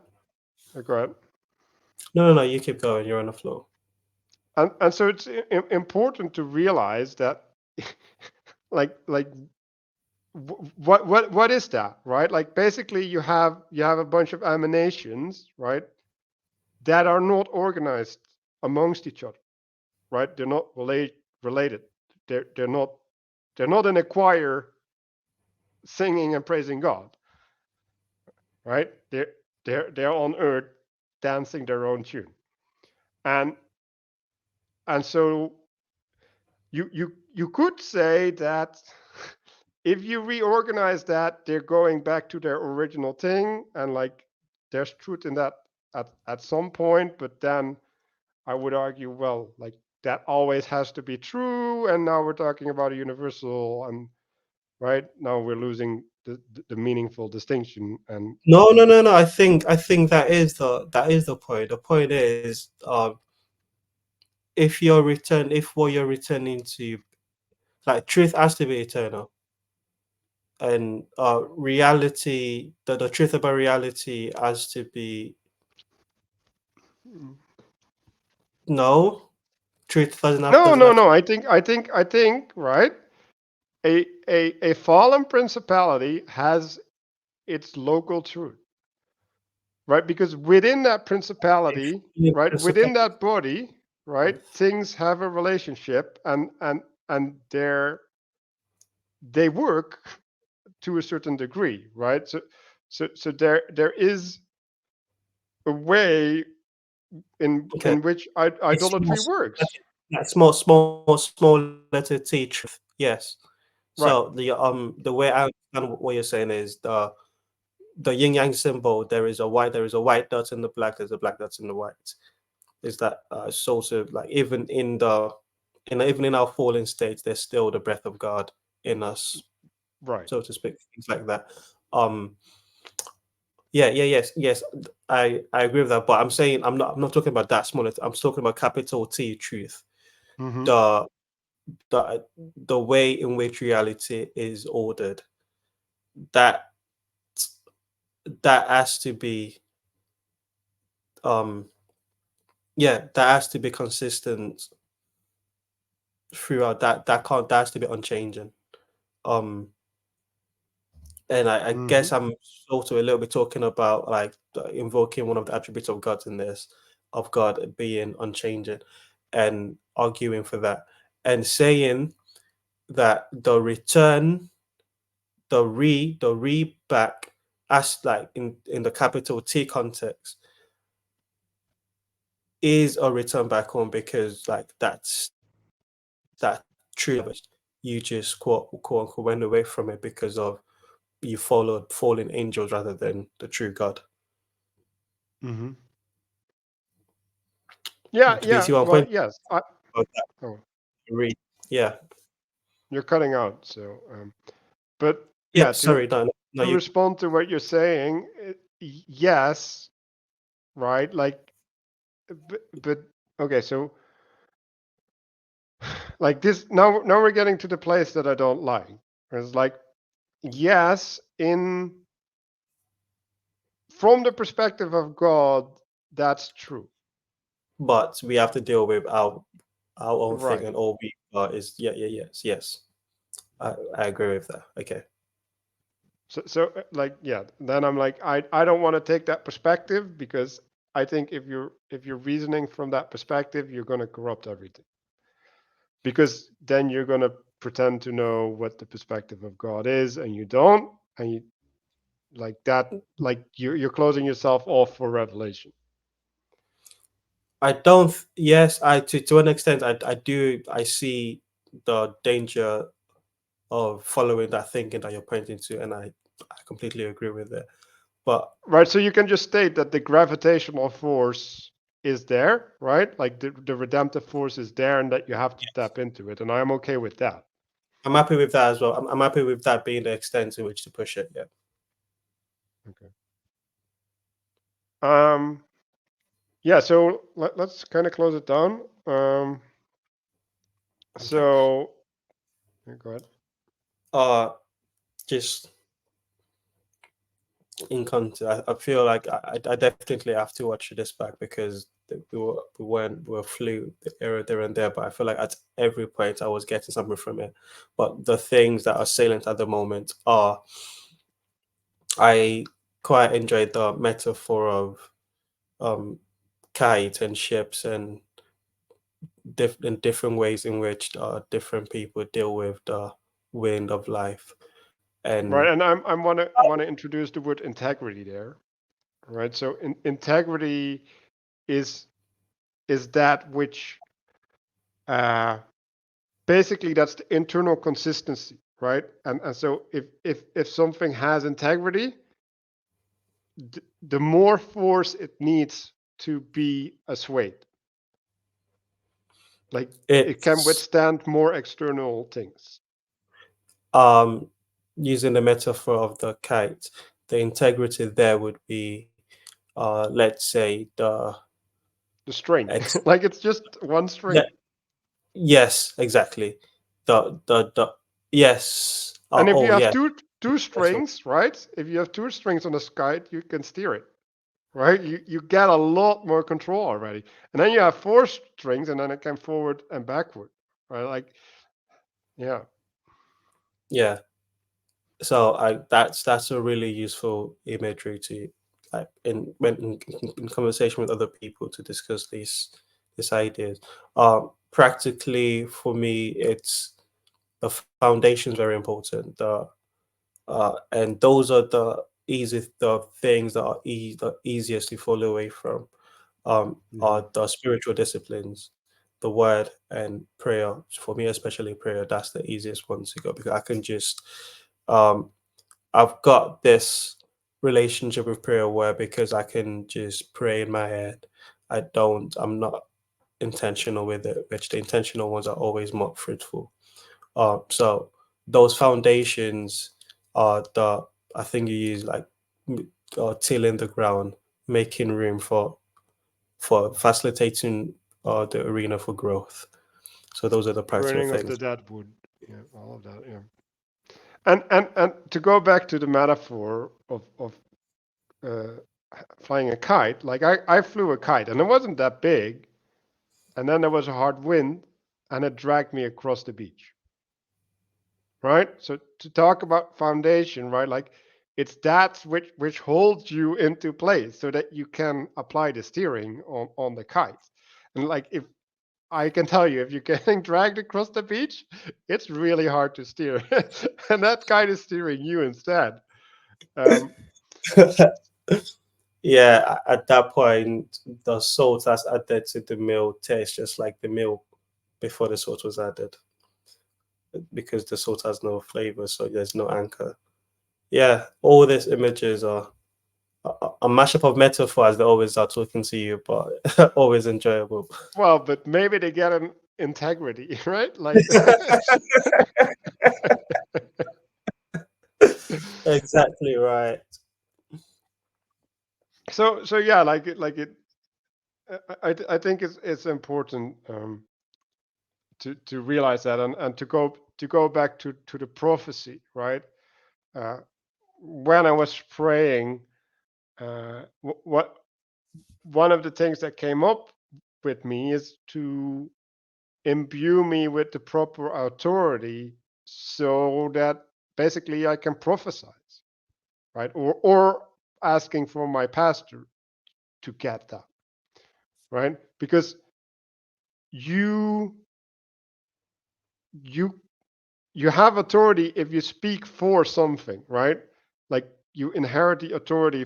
go ahead. no, no, no. You keep going. You're on the floor. And so it's important to realize that like what is that, right? Like basically you have a bunch of emanations, right, that are not organized amongst each other, right? They're not related. They're not in a choir singing and praising God, right? They're on earth dancing their own tune. And and so you could say that if you reorganize that, they're going back to their original thing, and like there's truth in that at some point, but then I would argue, well, like that always has to be true, and now we're talking about a universal, and right now we're losing the meaningful distinction. And No, no, no, no. I think that is the point. The point is, if what you're returning to, like truth has to be eternal, and reality, the truth about reality has to be no. Truth doesn't have no, doesn't no, have to. no, I think right, a fallen principality has its local truth, right? Because within that principality, right, within that body, right, things have a relationship, and they work to a certain degree, right? So there is a way Okay. in which It's idolatry works, small letter T truth. Yes. right? So the way I understand what you're saying is the yin yang symbol. There is a white dot in the black. There's a black dot in the white. Is that sort of like even in our fallen state, there's still the breath of God in us, Right. so to speak. Things like that. Um. Yeah. Yeah. Yes. Yes. I agree with that. But I'm not talking about that small letter. I'm talking about capital T truth. Hmm. The the the way in which reality is ordered, that that has to be um that has to be consistent throughout. That has to be unchanging. um And I Mm-hmm. guess I'm sort of a little bit talking about like invoking one of the attributes of God in this, of God being unchanging, and arguing for that, and saying that the return, the re back, as like in the capital T context, is a return back home, because like that true. You just quote unquote went away from it because of you followed fallen angels rather than the true God. Mm-hmm. Yeah, Do you yeah. see what I'm Well, pointing yes. out? That Oh, read. Yeah. you're cutting out. So, but Yeah. yeah, to Sorry. No. No. to You. respond to what you're saying, yes, right? Like, but okay. So, like this now we're getting to the place that I don't like. It's like, yes, in from the perspective of God, that's true, But we have to deal with our own thing, right? and all we are is yes, yes. I agree with that. Okay. So like, yeah, then I'm like, I don't want to take that perspective, because I think if you're reasoning from that perspective, you're going to corrupt everything, because then you're going to pretend to know what the perspective of God is, and you don't, and you like that, like you're closing yourself off for revelation. I don't. Yes. I to an extent. I do. I see the danger of following that thinking that you're pointing to, and I completely agree with it. But Right, so you can just state that the gravitational force is there, right? Like the redemptive force is there, and that you have to tap into it, and I'm okay with that. I'm happy with that as well. I'm happy with that being the extent to which to push it. Yeah. Okay. Um, yeah, so let's kind of close it down. Okay. So go ahead. Uh, just in context, I feel like I definitely have to watch this back, because we were flew there and there, but I feel like at every point I was getting something from it. But the things that are salient at the moment are, I quite enjoyed the metaphor of um kite and ships, and different ways in which different people deal with the wind of life. Right, And and I want to introduce the word integrity there. Right, so integrity is is that which uh, basically that's the internal consistency, right? And so if something has integrity, the more force it needs to be assuaged, like it can it's withstand more external things. um using the metaphor of the kite, the integrity there would be, let's say The string, ex like it's just one yeah, string. yes, exactly. The yes. And if you Oh have yeah. two That's right. strings, right? If you have two strings on a kite, you can steer it, right? You get a lot more control already. And then you have four strings, and then it can forward and backward, right? Like, yeah. Yeah. So that's a really useful imagery to, like, in conversation with other people, to discuss these ideas. Practically for me, it's the foundation is very important. And those are the things that are the easiest to fall away from. Hmm. Are the spiritual disciplines, the word and prayer. For me, especially prayer, that's the easiest one to go, because I can just um I've got this relationship with prayer where, because I can just pray in my head, I'm not intentional with it, which the intentional ones are always more fruitful. So those foundations are I think you use like tilling the ground, making room for facilitating the arena for growth. So those are the practical Burning of the things. dead wood. Yeah, all of that. Yeah. And to go back to the metaphor of uh, flying a kite, like I flew a kite, and it wasn't that big, and then there was a hard wind, and it dragged me across the beach. right? So to talk about foundation, right? Like it's that which holds you into place so that you can apply the steering on the kite. And like if I can tell you, if you're getting dragged across the beach, it's really hard to steer, and that kite is steering you instead. Um, Yeah, at that point, the salt that's added to the milk tastes just like the milk before the salt was added, because the salt has no flavor, so there's no anchor. Yeah, all these images are a mashup of metaphors that always are talking to you, but always enjoyable. well, but maybe they get an integrity, right? Like, Exactly right. so yeah, I think it's important to realize that and to go back to the prophecy, right? Uh, when I was praying, what one of the things that came up with me is to imbue me with the proper authority so that basically I can prophesy, right? Or asking for my pastor to get that, right? Because you you you have authority if you speak for something, right? Like you inherit the authority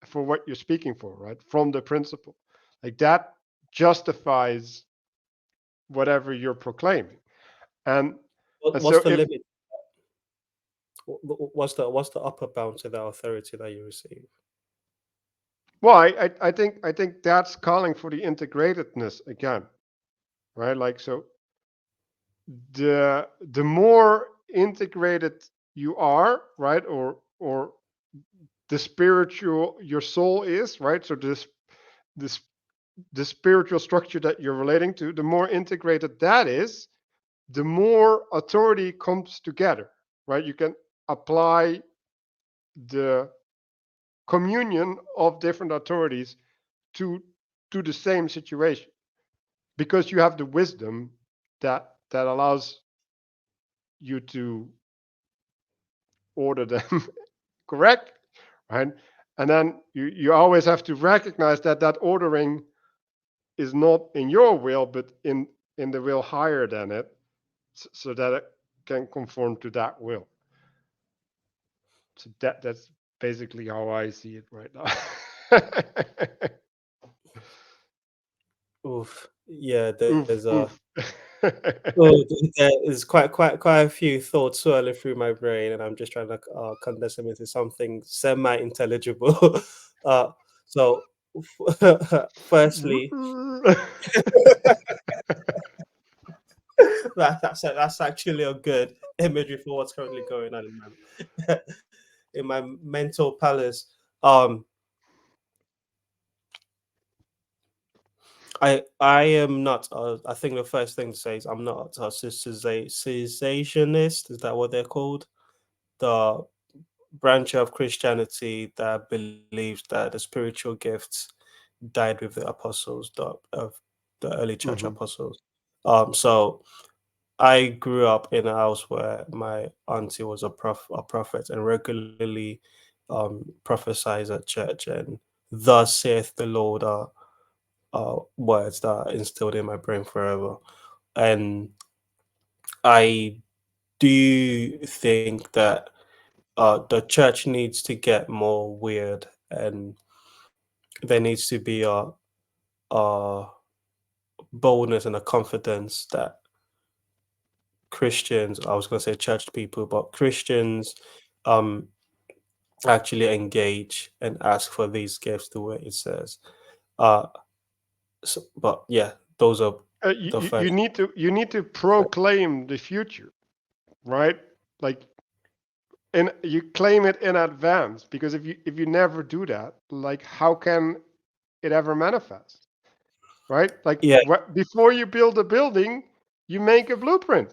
for what you're speaking for, right? From the principle. Like that justifies whatever you're proclaiming. And and What's so the if limit? What's the upper bound to the authority that you receive? well, I think that's calling for the integratedness again, right? Like so the more integrated you are, right? Or the spiritual your soul is, right? So this the spiritual structure that you're relating to, the more integrated that is, the more authority comes together, right? You can apply the communion of different authorities to to the same situation because you have the wisdom that allows you to order them correct, right? And then you always have to recognize that ordering is not in your will but in the will higher than it, so that it can conform to that will. So that's basically how I see it right now. Oof. Yeah, there's Oof, a oof. there is quite a few thoughts swirling through my brain, and I'm just trying to condense them into something semi-intelligible. uh, so, firstly, that's actually a good imagery for what's currently going on in my mental palace. Um, I am not. I think the first thing to say is I'm not a cessationist. Is that what they're called? The branch of Christianity that believes that the spiritual gifts died with the apostles, the early church Mhm. apostles. So I grew up in a house where my auntie was a prophet and regularly prophesies at church, and thus saith the Lord words that are instilled in my brain forever. And I do think that the church needs to get more weird, and there needs to be a boldness and a confidence that Christians, I was going to say church people, but Christians um, actually engage and ask for these gifts the way it says. Uh, but yeah, those are the You first. need to proclaim the future, right? Like, and you claim it in advance because if you never do that, like how can it ever manifest, right? Like Yeah, before you build a building, you make a blueprint.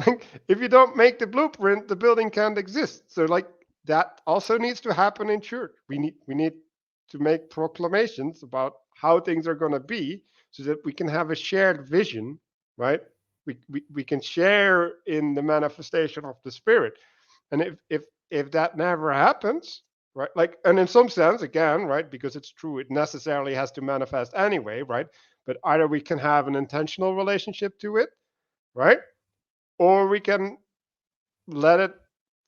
Like if you don't make the blueprint, the building can't exist. So like that also needs to happen in church. We need to make proclamations about how things are going to be so that we can have a shared vision, right? We can share in the manifestation of the Spirit. And if that never happens, right? Like, and in some sense, again, right, because it's true, it necessarily has to manifest anyway, right? But either we can have an intentional relationship to it, right? Or we can let it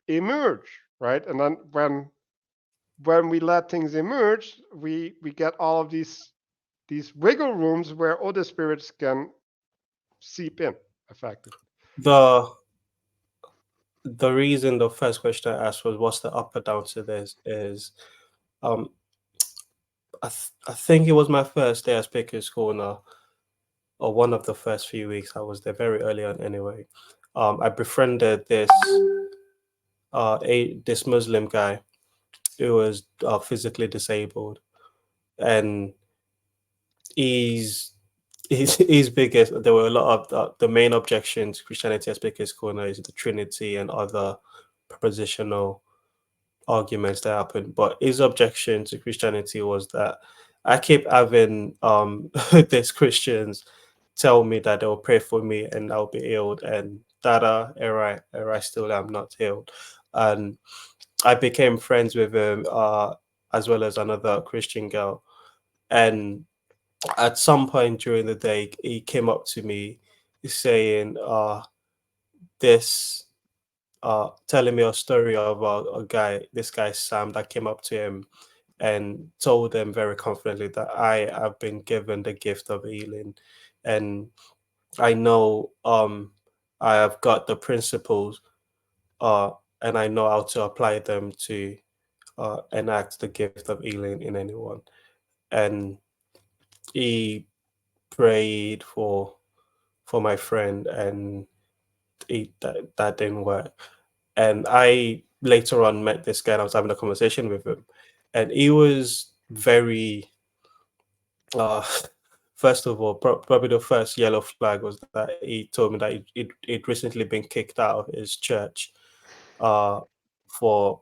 emerge, right? And then when we let things emerge, we get all of these wiggle rooms where other spirits can seep in effectively. The the reason the first question I asked was what's the up or down to this is um I think it was my first day at Speaker's Corner, or one of the first few weeks I was there very early on anyway. I befriended this Muslim guy who was physically disabled, and he's his biggest. There were a lot of the main objection to Christianity at Speaker's Corner is the Trinity and other propositional arguments that happened. But his objection to Christianity was that I keep having these Christians tell me that they'll pray for me and I'll be healed, and dada, I still am not healed. And I became friends with him, as well as another Christian girl. And at some point during the day, he came up to me saying, this telling me a story about this guy Sam, that came up to him and told them very confidently that I have been given the gift of healing, and I know I have got the principles, uh and I know how to apply them to enact the gift of healing in anyone. And he prayed for my friend, and that didn't work. And I later on met this guy and I was having a conversation with him, and he was very uh first of all, probably the first yellow flag was that he told me that he'd recently been kicked out of his church, uh for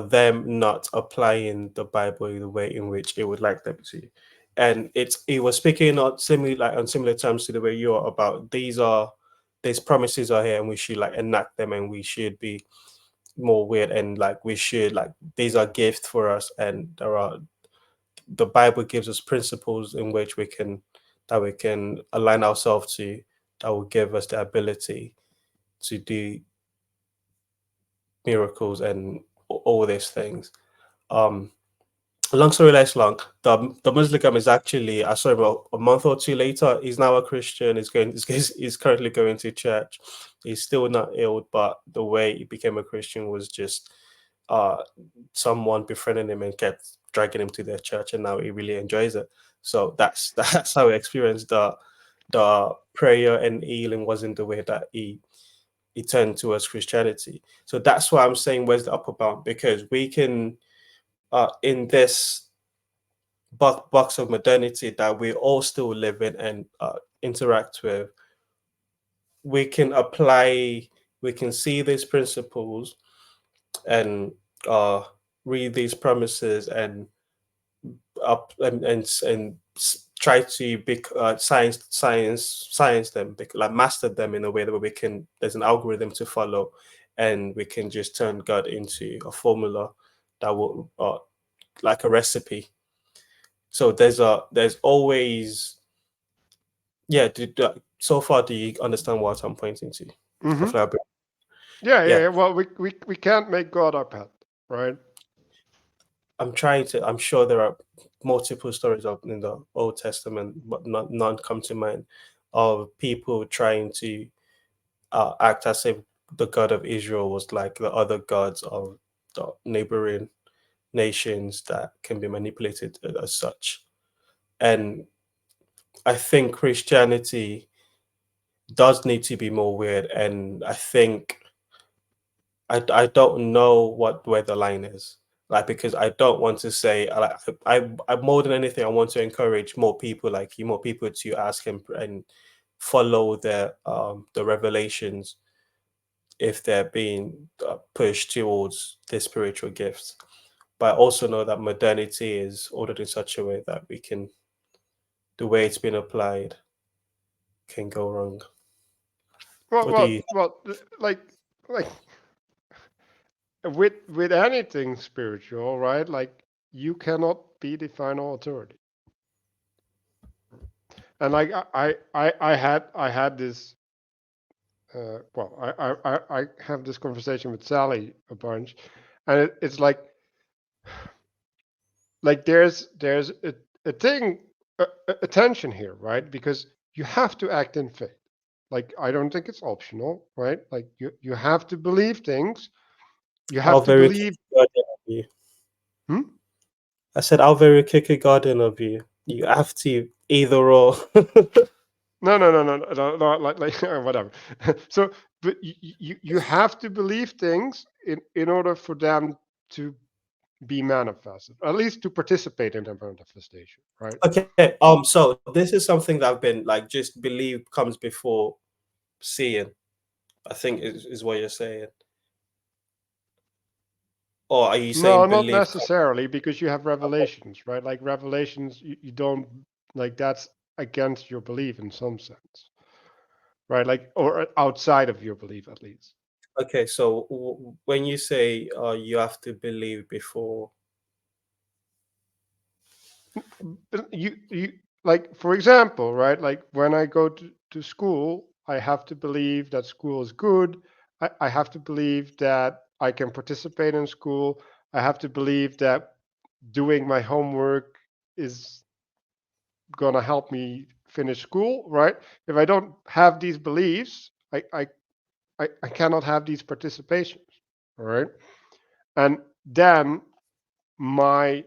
them not applying the Bible in the way in which it would like them to. And he was speaking on similar terms to the way you are, about these promises are here and we should like enact them, and we should be more weird, and like we should like these are gifts for us, and the Bible gives us principles in which we can align ourselves to, that will give us the ability to do miracles and all these things. Um, Long story less long, the Muslim is actually, I saw him a month or two later. He's now a Christian. He's currently going to church. He's still not ill, but the way he became a Christian was just uh someone befriending him and kept dragging him to their church, and now he really enjoys it. So that's how he experienced the prayer and healing wasn't the way that he turned towards Christianity. So that's why I'm saying where's the upper bound, because we can in this box of modernity that we all still live in and interact with, we can apply, we can see these principles and uh, read these promises and up and try to science them, like master them in a way that we can. There's an algorithm to follow, and we can just turn God into a formula that will like a recipe. So there's always, yeah. So far, do you understand what I'm pointing to? Hmm. Hopefully, I'll be- Yeah, yeah, yeah. yeah. Well, we can't make God our pet, right? I'm trying to. I'm sure there are multiple stories of in the Old Testament, but none come to mind, of people trying to act as if the God of Israel was like the other gods of the neighboring nations that can be manipulated as such. And I think Christianity does need to be more weird, and I think I don't know where the line is. Like, because I don't want to say I more than anything I want to encourage more people like you, more people to ask and follow the revelations if they're being pushed towards the spiritual gifts. But I also know that modernity is ordered in such a way that we can, the way it's been applied can go wrong? Well, What do you? like with anything spiritual, right? Like you cannot be the final authority. And like I had this. I have this conversation with Sally a bunch, and it's like there's a thing a tension here, right? Because you have to act in faith. Like I don't think it's optional, right? Like you have to believe things. You How have to very believe. Kierkegaardian of you. Hmm? I said, how very Kierkegaardian of you. You have to either or. No, like whatever. So, but you have to believe things in order for them to be manifested, at least to participate in their manifestation, right? Okay. So this is something that I've been like, just believe comes before seeing. I think is what you're saying. Or are you No, saying not believe? necessarily, because you have revelations, right? Like revelations, you don't like that's against your belief in some sense, right? Like or outside of your belief at least. Okay. So when you say you have to believe before. You like for example, right? Like when I go to school, I have to believe that school is good. I have to believe that I can participate in school. I have to believe that doing my homework is gonna help me finish school, right? If I don't have these beliefs, I cannot have these participations, all right? And then my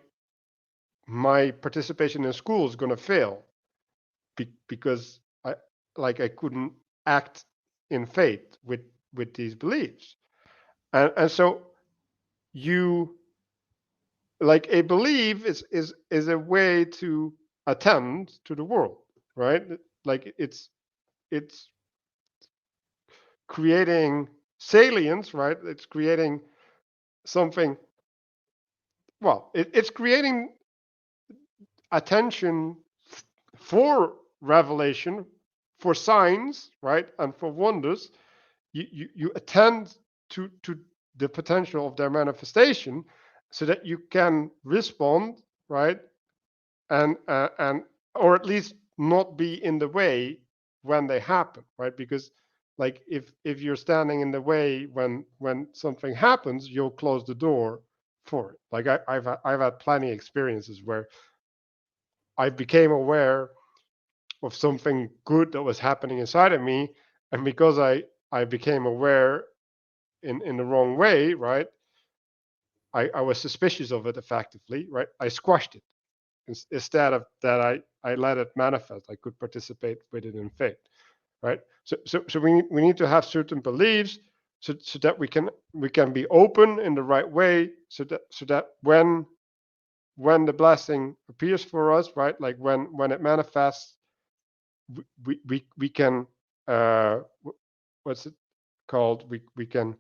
my participation in school is gonna fail because I couldn't act in faith with these beliefs, and so you like a belief is a way to attend to the world, right? Like it's creating salience, right? It's creating something. Well, it's creating attention for revelation, for signs, right, and for wonders. You attend to the potential of their manifestation, so that you can respond, right, and or at least not be in the way when they happen, right? Because like if you're standing in the way when something happens, you'll close the door for it. Like I've had plenty of experiences where I became aware of something good that was happening inside of me, and because I became aware in the wrong way, right? I was suspicious of it effectively, right? I squashed it instead of that. I let it manifest. I could participate with it in faith, right? So we need to have certain beliefs, so that we can be open in the right way, so that when the blessing appears for us, right? Like when it manifests, we can uh, what's it called? We can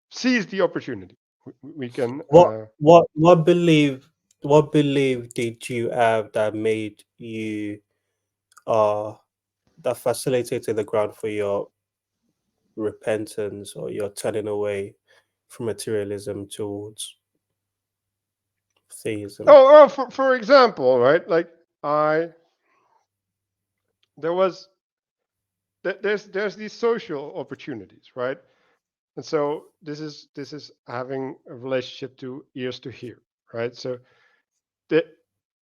seize the opportunity. We can What what belief did you have that made you uh that facilitated the ground for your repentance or your turning away from materialism towards theism? for example, right? Like I there was there's these social opportunities, right? And so this is having a relationship to ears to hear, right? So the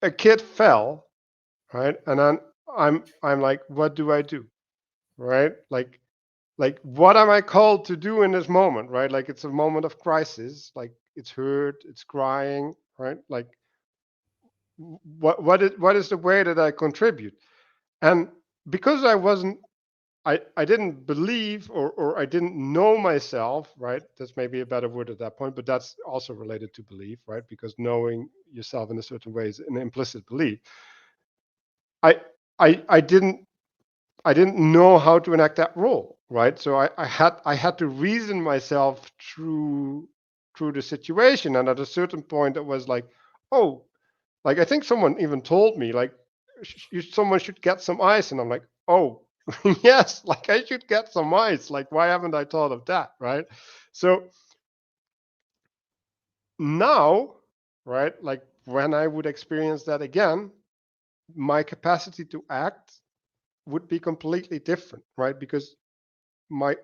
a kid fell, right? And then I'm like, what do I do, right? Like what am I called to do in this moment, right? Like it's a moment of crisis, like it's hurt, it's crying, right? Like what is the way that I contribute? And because I didn't believe, or I didn't know myself, right? That's maybe a better word at that point, but that's also related to belief, right? Because knowing yourself in a certain way is an implicit belief. I I didn't know how to enact that role, right? So I had to reason myself through the situation, and at a certain point, it was like, oh, like I think someone even told me like someone should get some ice, and I'm like, oh. Yes, like I should get some ice. Like, why haven't I thought of that, right? So now, right, like when I would experience that again, my capacity to act would be completely different, right? Because my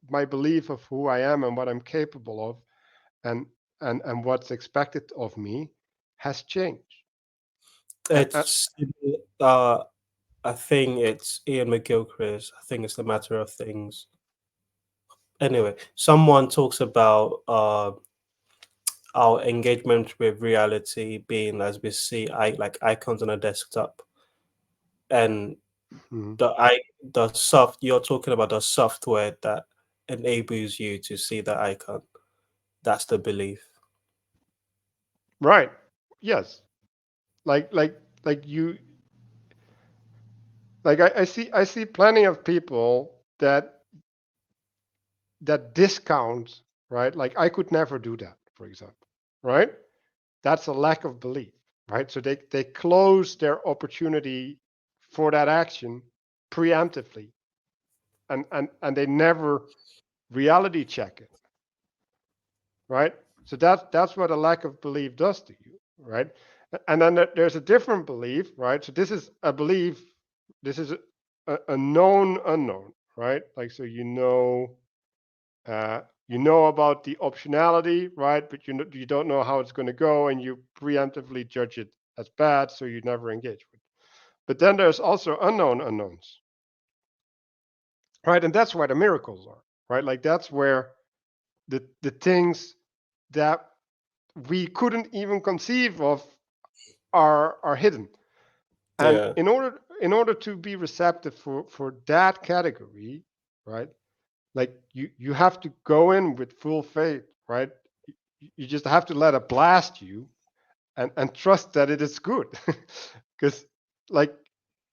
my belief of who I am and what I'm capable of, and and what's expected of me, has changed. And It's uh, I think it's Ian McGilchrist. I think it's the matter of things. Anyway, someone talks about our engagement with reality being as we see like icons on a desktop, and Mhm. the soft you're talking about the software that enables you to see the icon. That's the belief. Right, yes, like you, like I see plenty of people that discount, right? Like I could never do that, for example, right? That's a lack of belief, right? So they close their opportunity for that action preemptively, and they never reality check it, right? So that's what a lack of belief does to you, right? And then there's a different belief, right? So this is a belief, this is a known unknown, right? Like, so you know about the optionality, right? But you don't know how it's going to go, and you preemptively judge it as bad, so you never engage with. But then there's also unknown unknowns, right? And that's where the miracles are, right? Like that's where the things that we couldn't even conceive of are hidden. And Yeah. in order to be receptive for that category, right? Like you have to go in with full faith, right? You just have to let it blast you, and trust that it is good. Because like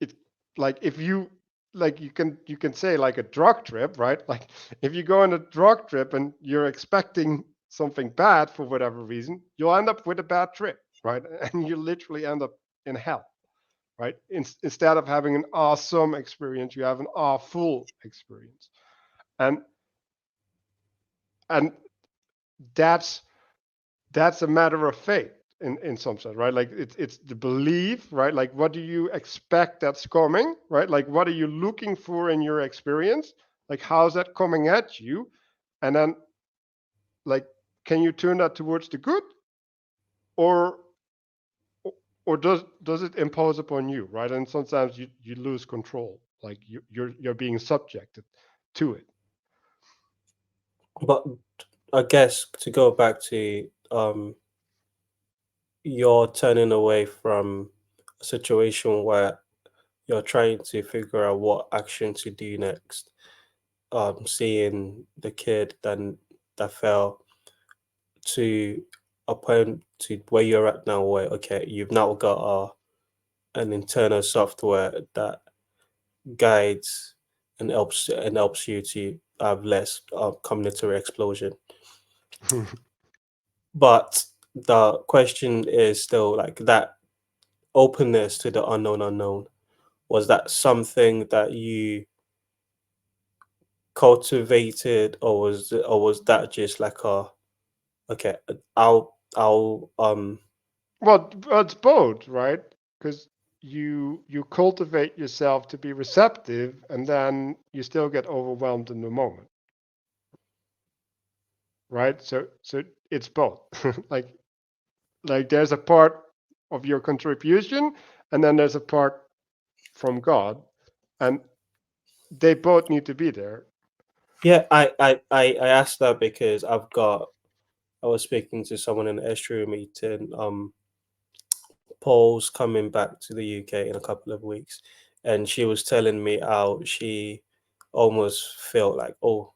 it like if you like you can say like a drug trip, right? Like if you go on a drug trip and you're expecting something bad for whatever reason, you'll end up with a bad trip, right? And you literally end up in hell, right? Instead of having an awesome experience, you have an awful experience. And and that's that's a matter of faith in some sense, right? Like it's the belief, right? Like what do you expect that's coming, right? Like what are you looking for in your experience? Like how's that coming at you? And then like can you turn that towards the good, or or does it impose upon you, right? And sometimes you lose control, like you're being subjected to it. But I guess to go back to you're turning away from a situation where you're trying to figure out what action to do next. Seeing the kid then that fell to a point to where you're at now, where okay, you've now got an internal software that guides and helps you to have less cognitive explosion. But the question is still like that openness to the unknown unknown. Was that something that you cultivated, or was that just like a okay, I'll Well, it's both, right? Because you cultivate yourself to be receptive, and then you still get overwhelmed in the moment, right? So it's both. like like there's a part of your contribution, and then there's a part from God, and they both need to be there. yeah, I asked that because I was speaking to someone in an estuary meeting. Paul's coming back to the UK in a couple of weeks, and she was telling me how she almost felt like, oh,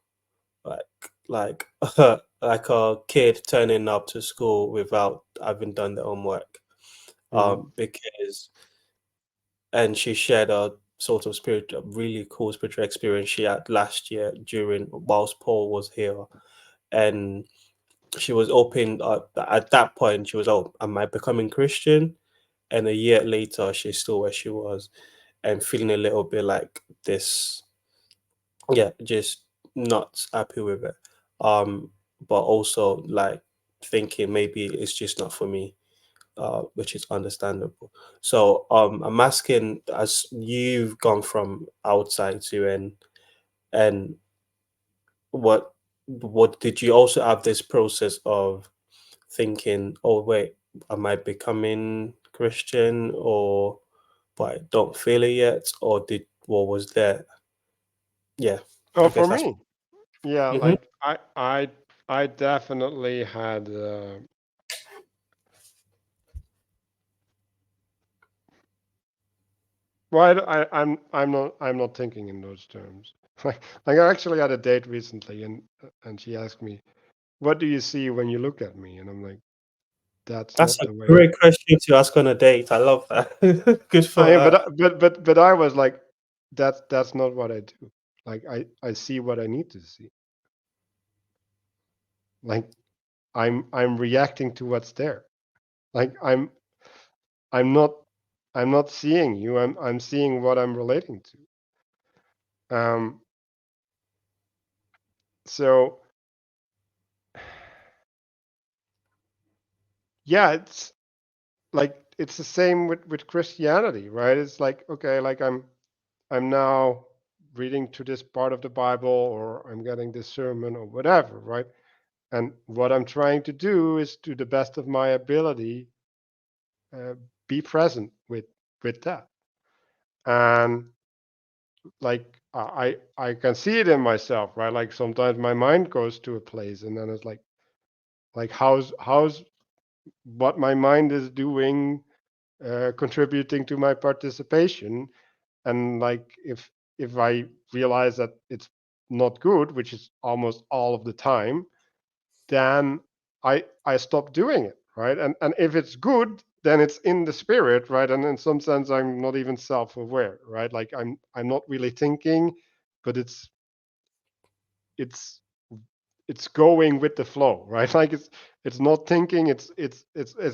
like like like a kid turning up to school without having done their homework. Mhm. Because and she shared a sort of spirit, a really cool spiritual experience she had last year during whilst Paul was here, and she was open at that point. She was, oh, am I becoming Christian? And a year later, she's still where she was. and feeling a little bit like this, yeah, just not happy with it. Um, but also like thinking maybe it's just not for me, which is understandable. So I'm asking, as you've gone from outside to in, and what what did you also have this process of thinking, oh wait, am I becoming Christian, or but I don't feel it yet, or did what was there? Yeah, Oh, I for guess that's. me, yeah, Mhm. like I definitely had. Well, I'm not thinking in those terms. Like I actually had a date recently, and she asked me, "What do you see when you look at me?" And I'm like, "That's That's not a the way." great question to ask on a date. I love that. Good for I am, her. but I was like, that's not what I do. Like I see what I need to see. Like I'm reacting to what's there. Like I'm not I'm not seeing you. I'm seeing what I'm relating to. So yeah, it's the same with Christianity, right? It's like, okay, like I'm now reading to this part of the Bible, or I'm getting this sermon or whatever, right? And what I'm trying to do is, to the best of my ability, uh, be present with that. And like I can see it in myself, right? Like sometimes my mind goes to a place, and then it's like how's what my mind is doing, contributing to my participation. And like if I realize that it's not good, which is almost all of the time, then I stop doing it, right? And if it's good, then it's in the spirit, right? And in some sense, I'm not even self-aware, right? Like I'm not really thinking, but it's it's going with the flow, right? Like it's not thinking, it's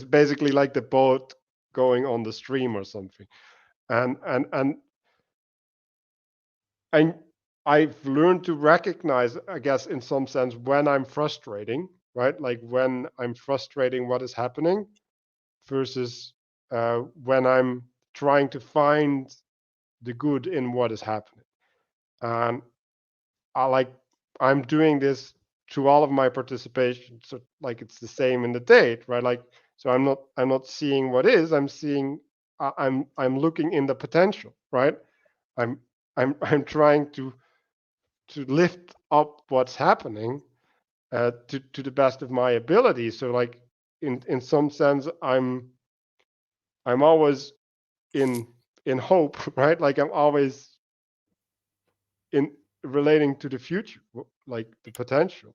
basically like the boat going on the stream or something. And and and I've learned to recognize, I guess, in some sense, when I'm frustrating, right? Like when I'm frustrating what is happening versus when I'm trying to find the good in what is happening. And I like I'm doing this to all of my participation. So like it's the same in the date, right? Like so I'm not seeing what is. I'm seeing I'm looking in the potential, right? I'm I'm trying to lift up what's happening, to the best of my ability. So like in some sense, I'm always in in hope, right? Like I'm always in relating to the future, like the potential.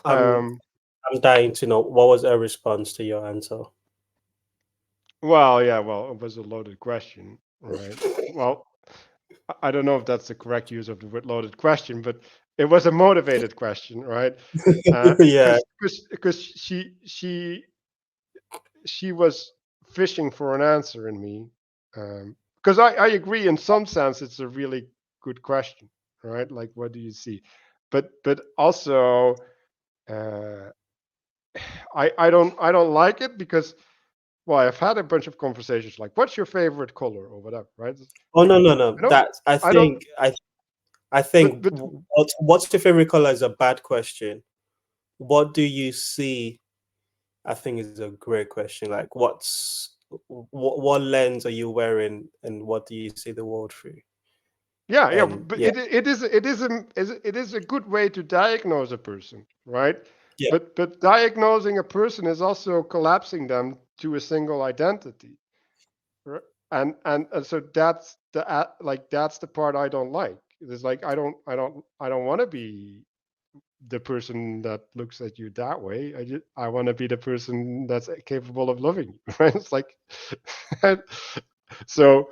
I'm Um, I'm dying to know what was her response to your answer. well, yeah, well, it was a loaded question, right? Well, I don't know if that's the correct use of the word loaded question, but it was a motivated question, right? Yeah. Because she was fishing for an answer in me. Because I agree, in some sense it's a really good question, right? Like what do you see? But also, uh, I don't like it because, well, I've had a bunch of conversations like, what's your favorite color or whatever, right? Oh no, no, no. I don't That's I I don't think I but think but what's your favorite color is a bad question. What do you see? I think is a great question. Like, what lens are you wearing, and what do you see the world through? Yeah, yeah, And but yeah, it is a good way to diagnose a person, right? yeah, But diagnosing a person is also collapsing them to a single identity, right? And so that's the part I don't like. It's like I don't want to be the person that looks at you that way. I want to be the person that's capable of loving you, right? It's like, so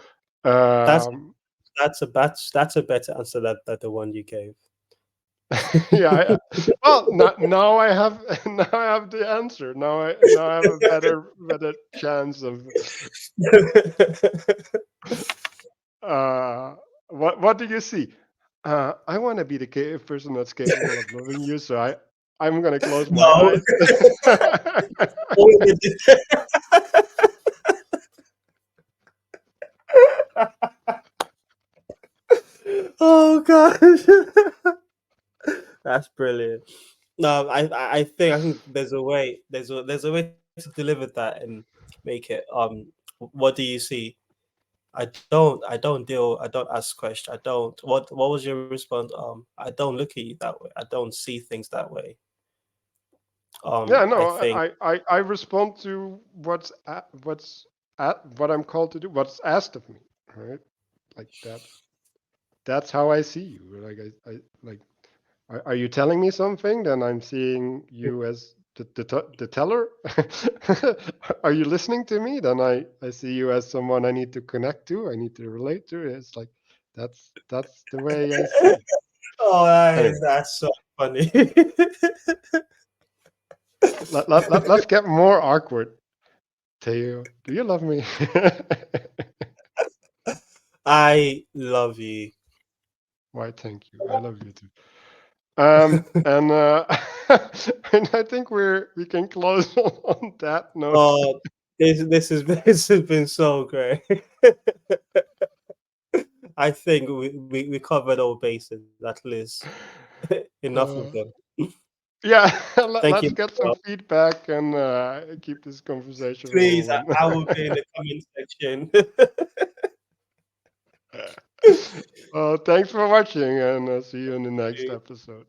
that's um that's a better answer that the one you gave. Yeah. Well, now I have now I have the answer. Now I have a better chance of uh what do you see? I want to be the person that's capable of loving you, so I'm gonna close my No. eyes. Oh gosh. That's brilliant. No, I think there's a way to deliver that and make it. What do you see? I don't ask questions. I don't. What was your response? I don't look at you that way. I don't see things that way. Yeah, I no, think I respond to what I'm called to do, what's asked of me, right? Like that's how I see you. Like I like are you telling me something? Then I'm seeing you as the teller. Are you listening to me? Then I see you as someone I need to connect to. I need to relate to. It's like that's the way I see you. oh, Anyway, that's so funny. let's get more awkward. Teo, do you love me? I love you. Why, thank you. I love you too. And and I think we can close on that note. Oh, this has been so great. I think we covered all bases at least. Enough Uh, of them. yeah, Thank let's you. get some feedback and keep this conversation Please, rolling. I will be in the comment section. Thanks for watching, and see you in the next episode.